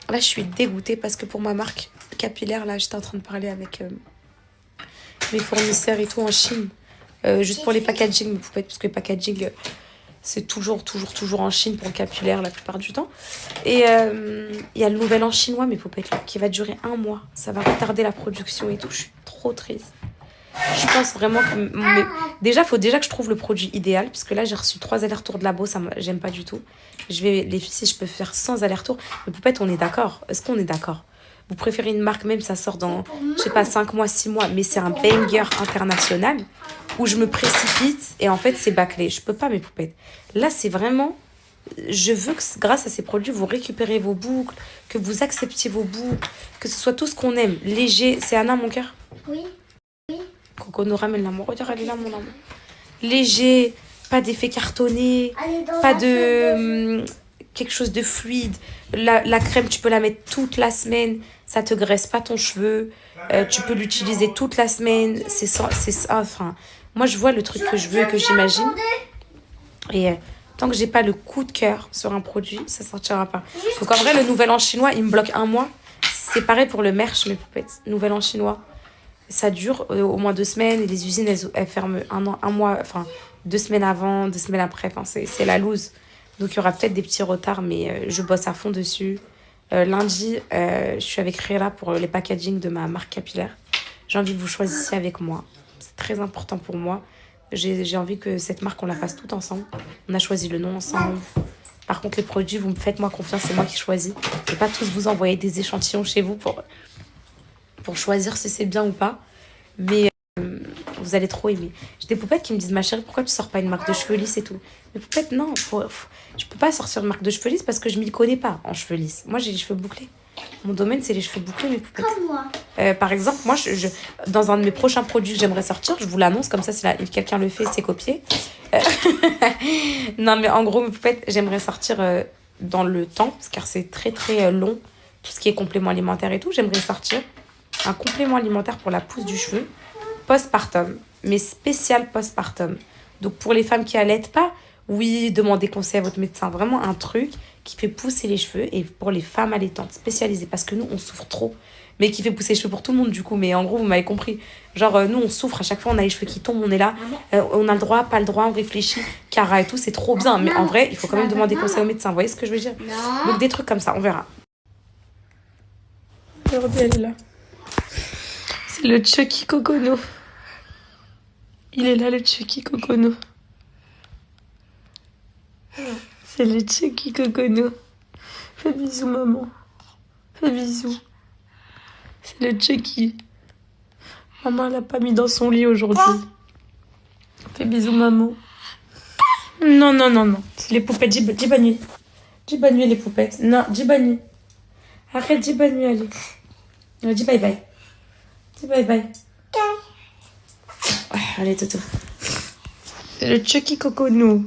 Là, je suis dégoûtée parce que pour ma marque capillaire, là, j'étais en train de parler avec mes fournisseurs et tout en Chine. Juste pour les packaging, mes poupettes, parce que le packaging, c'est toujours en Chine pour le capillaire la plupart du temps. Et il y a le nouvel an chinois, mes poupettes, là, qui va durer 1 mois. Ça va retarder la production et tout. Je suis trop triste. Je pense vraiment que... Déjà, il faut déjà que je trouve le produit idéal. Puisque là, j'ai reçu 3 allers-retours de labo. J'aime pas du tout. Les filles, si je peux faire sans allers-retours. Mais poupettes, on est d'accord. Est-ce qu'on est d'accord? vous préférez une marque, même ça sort dans, je sais pas, 5 mois, 6 mois, mais c'est un banger international, où je me précipite et en fait, c'est bâclé. Je peux pas, mes poupettes. Là, c'est vraiment... Je veux que grâce à ces produits, vous récupérez vos boucles, que vous acceptiez vos boucles, que ce soit tout ce qu'on aime. Léger. C'est Anna, mon cœur? Oui. Coco, nous ramène l'amour. Regarde, elle est là, mon amour. Léger, pas d'effet cartonné, pas de... quelque chose de fluide. La crème, tu peux la mettre toute la semaine. Ça te graisse pas ton cheveu. Tu peux l'utiliser toute la semaine. C'est ça. Enfin, moi, je vois le truc que je veux, que j'imagine. Et... tant que j'ai pas le coup de cœur sur un produit, ça sortira pas. Donc en vrai, le nouvel an chinois, il me bloque 1 mois. C'est pareil pour le merch, mes poupettes. Nouvel an chinois, ça dure au moins 2 semaines. Et les usines, elles ferment un mois, enfin 2 semaines avant, 2 semaines après. Enfin, c'est la loose. Donc il y aura peut-être des petits retards, mais je bosse à fond dessus. Lundi, je suis avec Réla pour les packaging de ma marque capillaire. J'ai envie que vous choisissiez avec moi. C'est très important pour moi. J'ai envie que cette marque, on la fasse toute ensemble. On a choisi le nom ensemble. Par contre, les produits, vous me faites-moi confiance, c'est moi qui choisis. Je ne vais pas tous vous envoyer des échantillons chez vous pour choisir si c'est bien ou pas. Mais vous allez trop aimer. J'ai des poupettes qui me disent, ma chérie, pourquoi tu sors pas une marque de cheveux lisses et tout? Mais poupettes, non, je peux pas sortir une marque de cheveux lisses parce que je m'y connais pas en cheveux lisses. Moi, j'ai les cheveux bouclés. Mon domaine, c'est les cheveux bouclés, mes poupettes. Comme moi. Par exemple, moi, dans un de mes prochains produits que j'aimerais sortir, je vous l'annonce, comme ça, si quelqu'un le fait, c'est copié. Non, mais en gros, mes poupettes, j'aimerais sortir dans le temps, car c'est très, très long, tout ce qui est complément alimentaire et tout. J'aimerais sortir un complément alimentaire pour la pousse du cheveu, postpartum, mais spécial postpartum. Donc, pour les femmes qui allaitent pas, oui, demandez conseil à votre médecin. Vraiment un truc qui fait pousser les cheveux et pour les femmes allaitantes spécialisées. Parce que nous, on souffre trop. Mais qui fait pousser les cheveux pour tout le monde, du coup. Mais en gros, vous m'avez compris. Genre, nous, on souffre. À chaque fois, on a les cheveux qui tombent. On est là. On a le droit, pas le droit. On réfléchit. Cara et tout, c'est trop bien. Mais en vrai, il faut quand même demander conseil au médecin. Vous voyez ce que je veux dire? Donc, des trucs comme ça. On verra. Regardez, elle est là. C'est le Chucky Kokono. Il est là, le Chucky Kokono. C'est le Chucky Kokono. Fais bisous, maman. Fais bisous. C'est le Chucky. Maman l'a pas mis dans son lit aujourd'hui. Fais bisous, maman. Non, non, non, non. C'est les poupettes. Dis bonne nuit. Dis bonne nuit, les poupettes. Non, dis bonne nuit. Arrête, dis bonne nuit, allez. Non, dis bye bye. Dis bye bye. Allez, Toto. C'est le Chucky Kokono.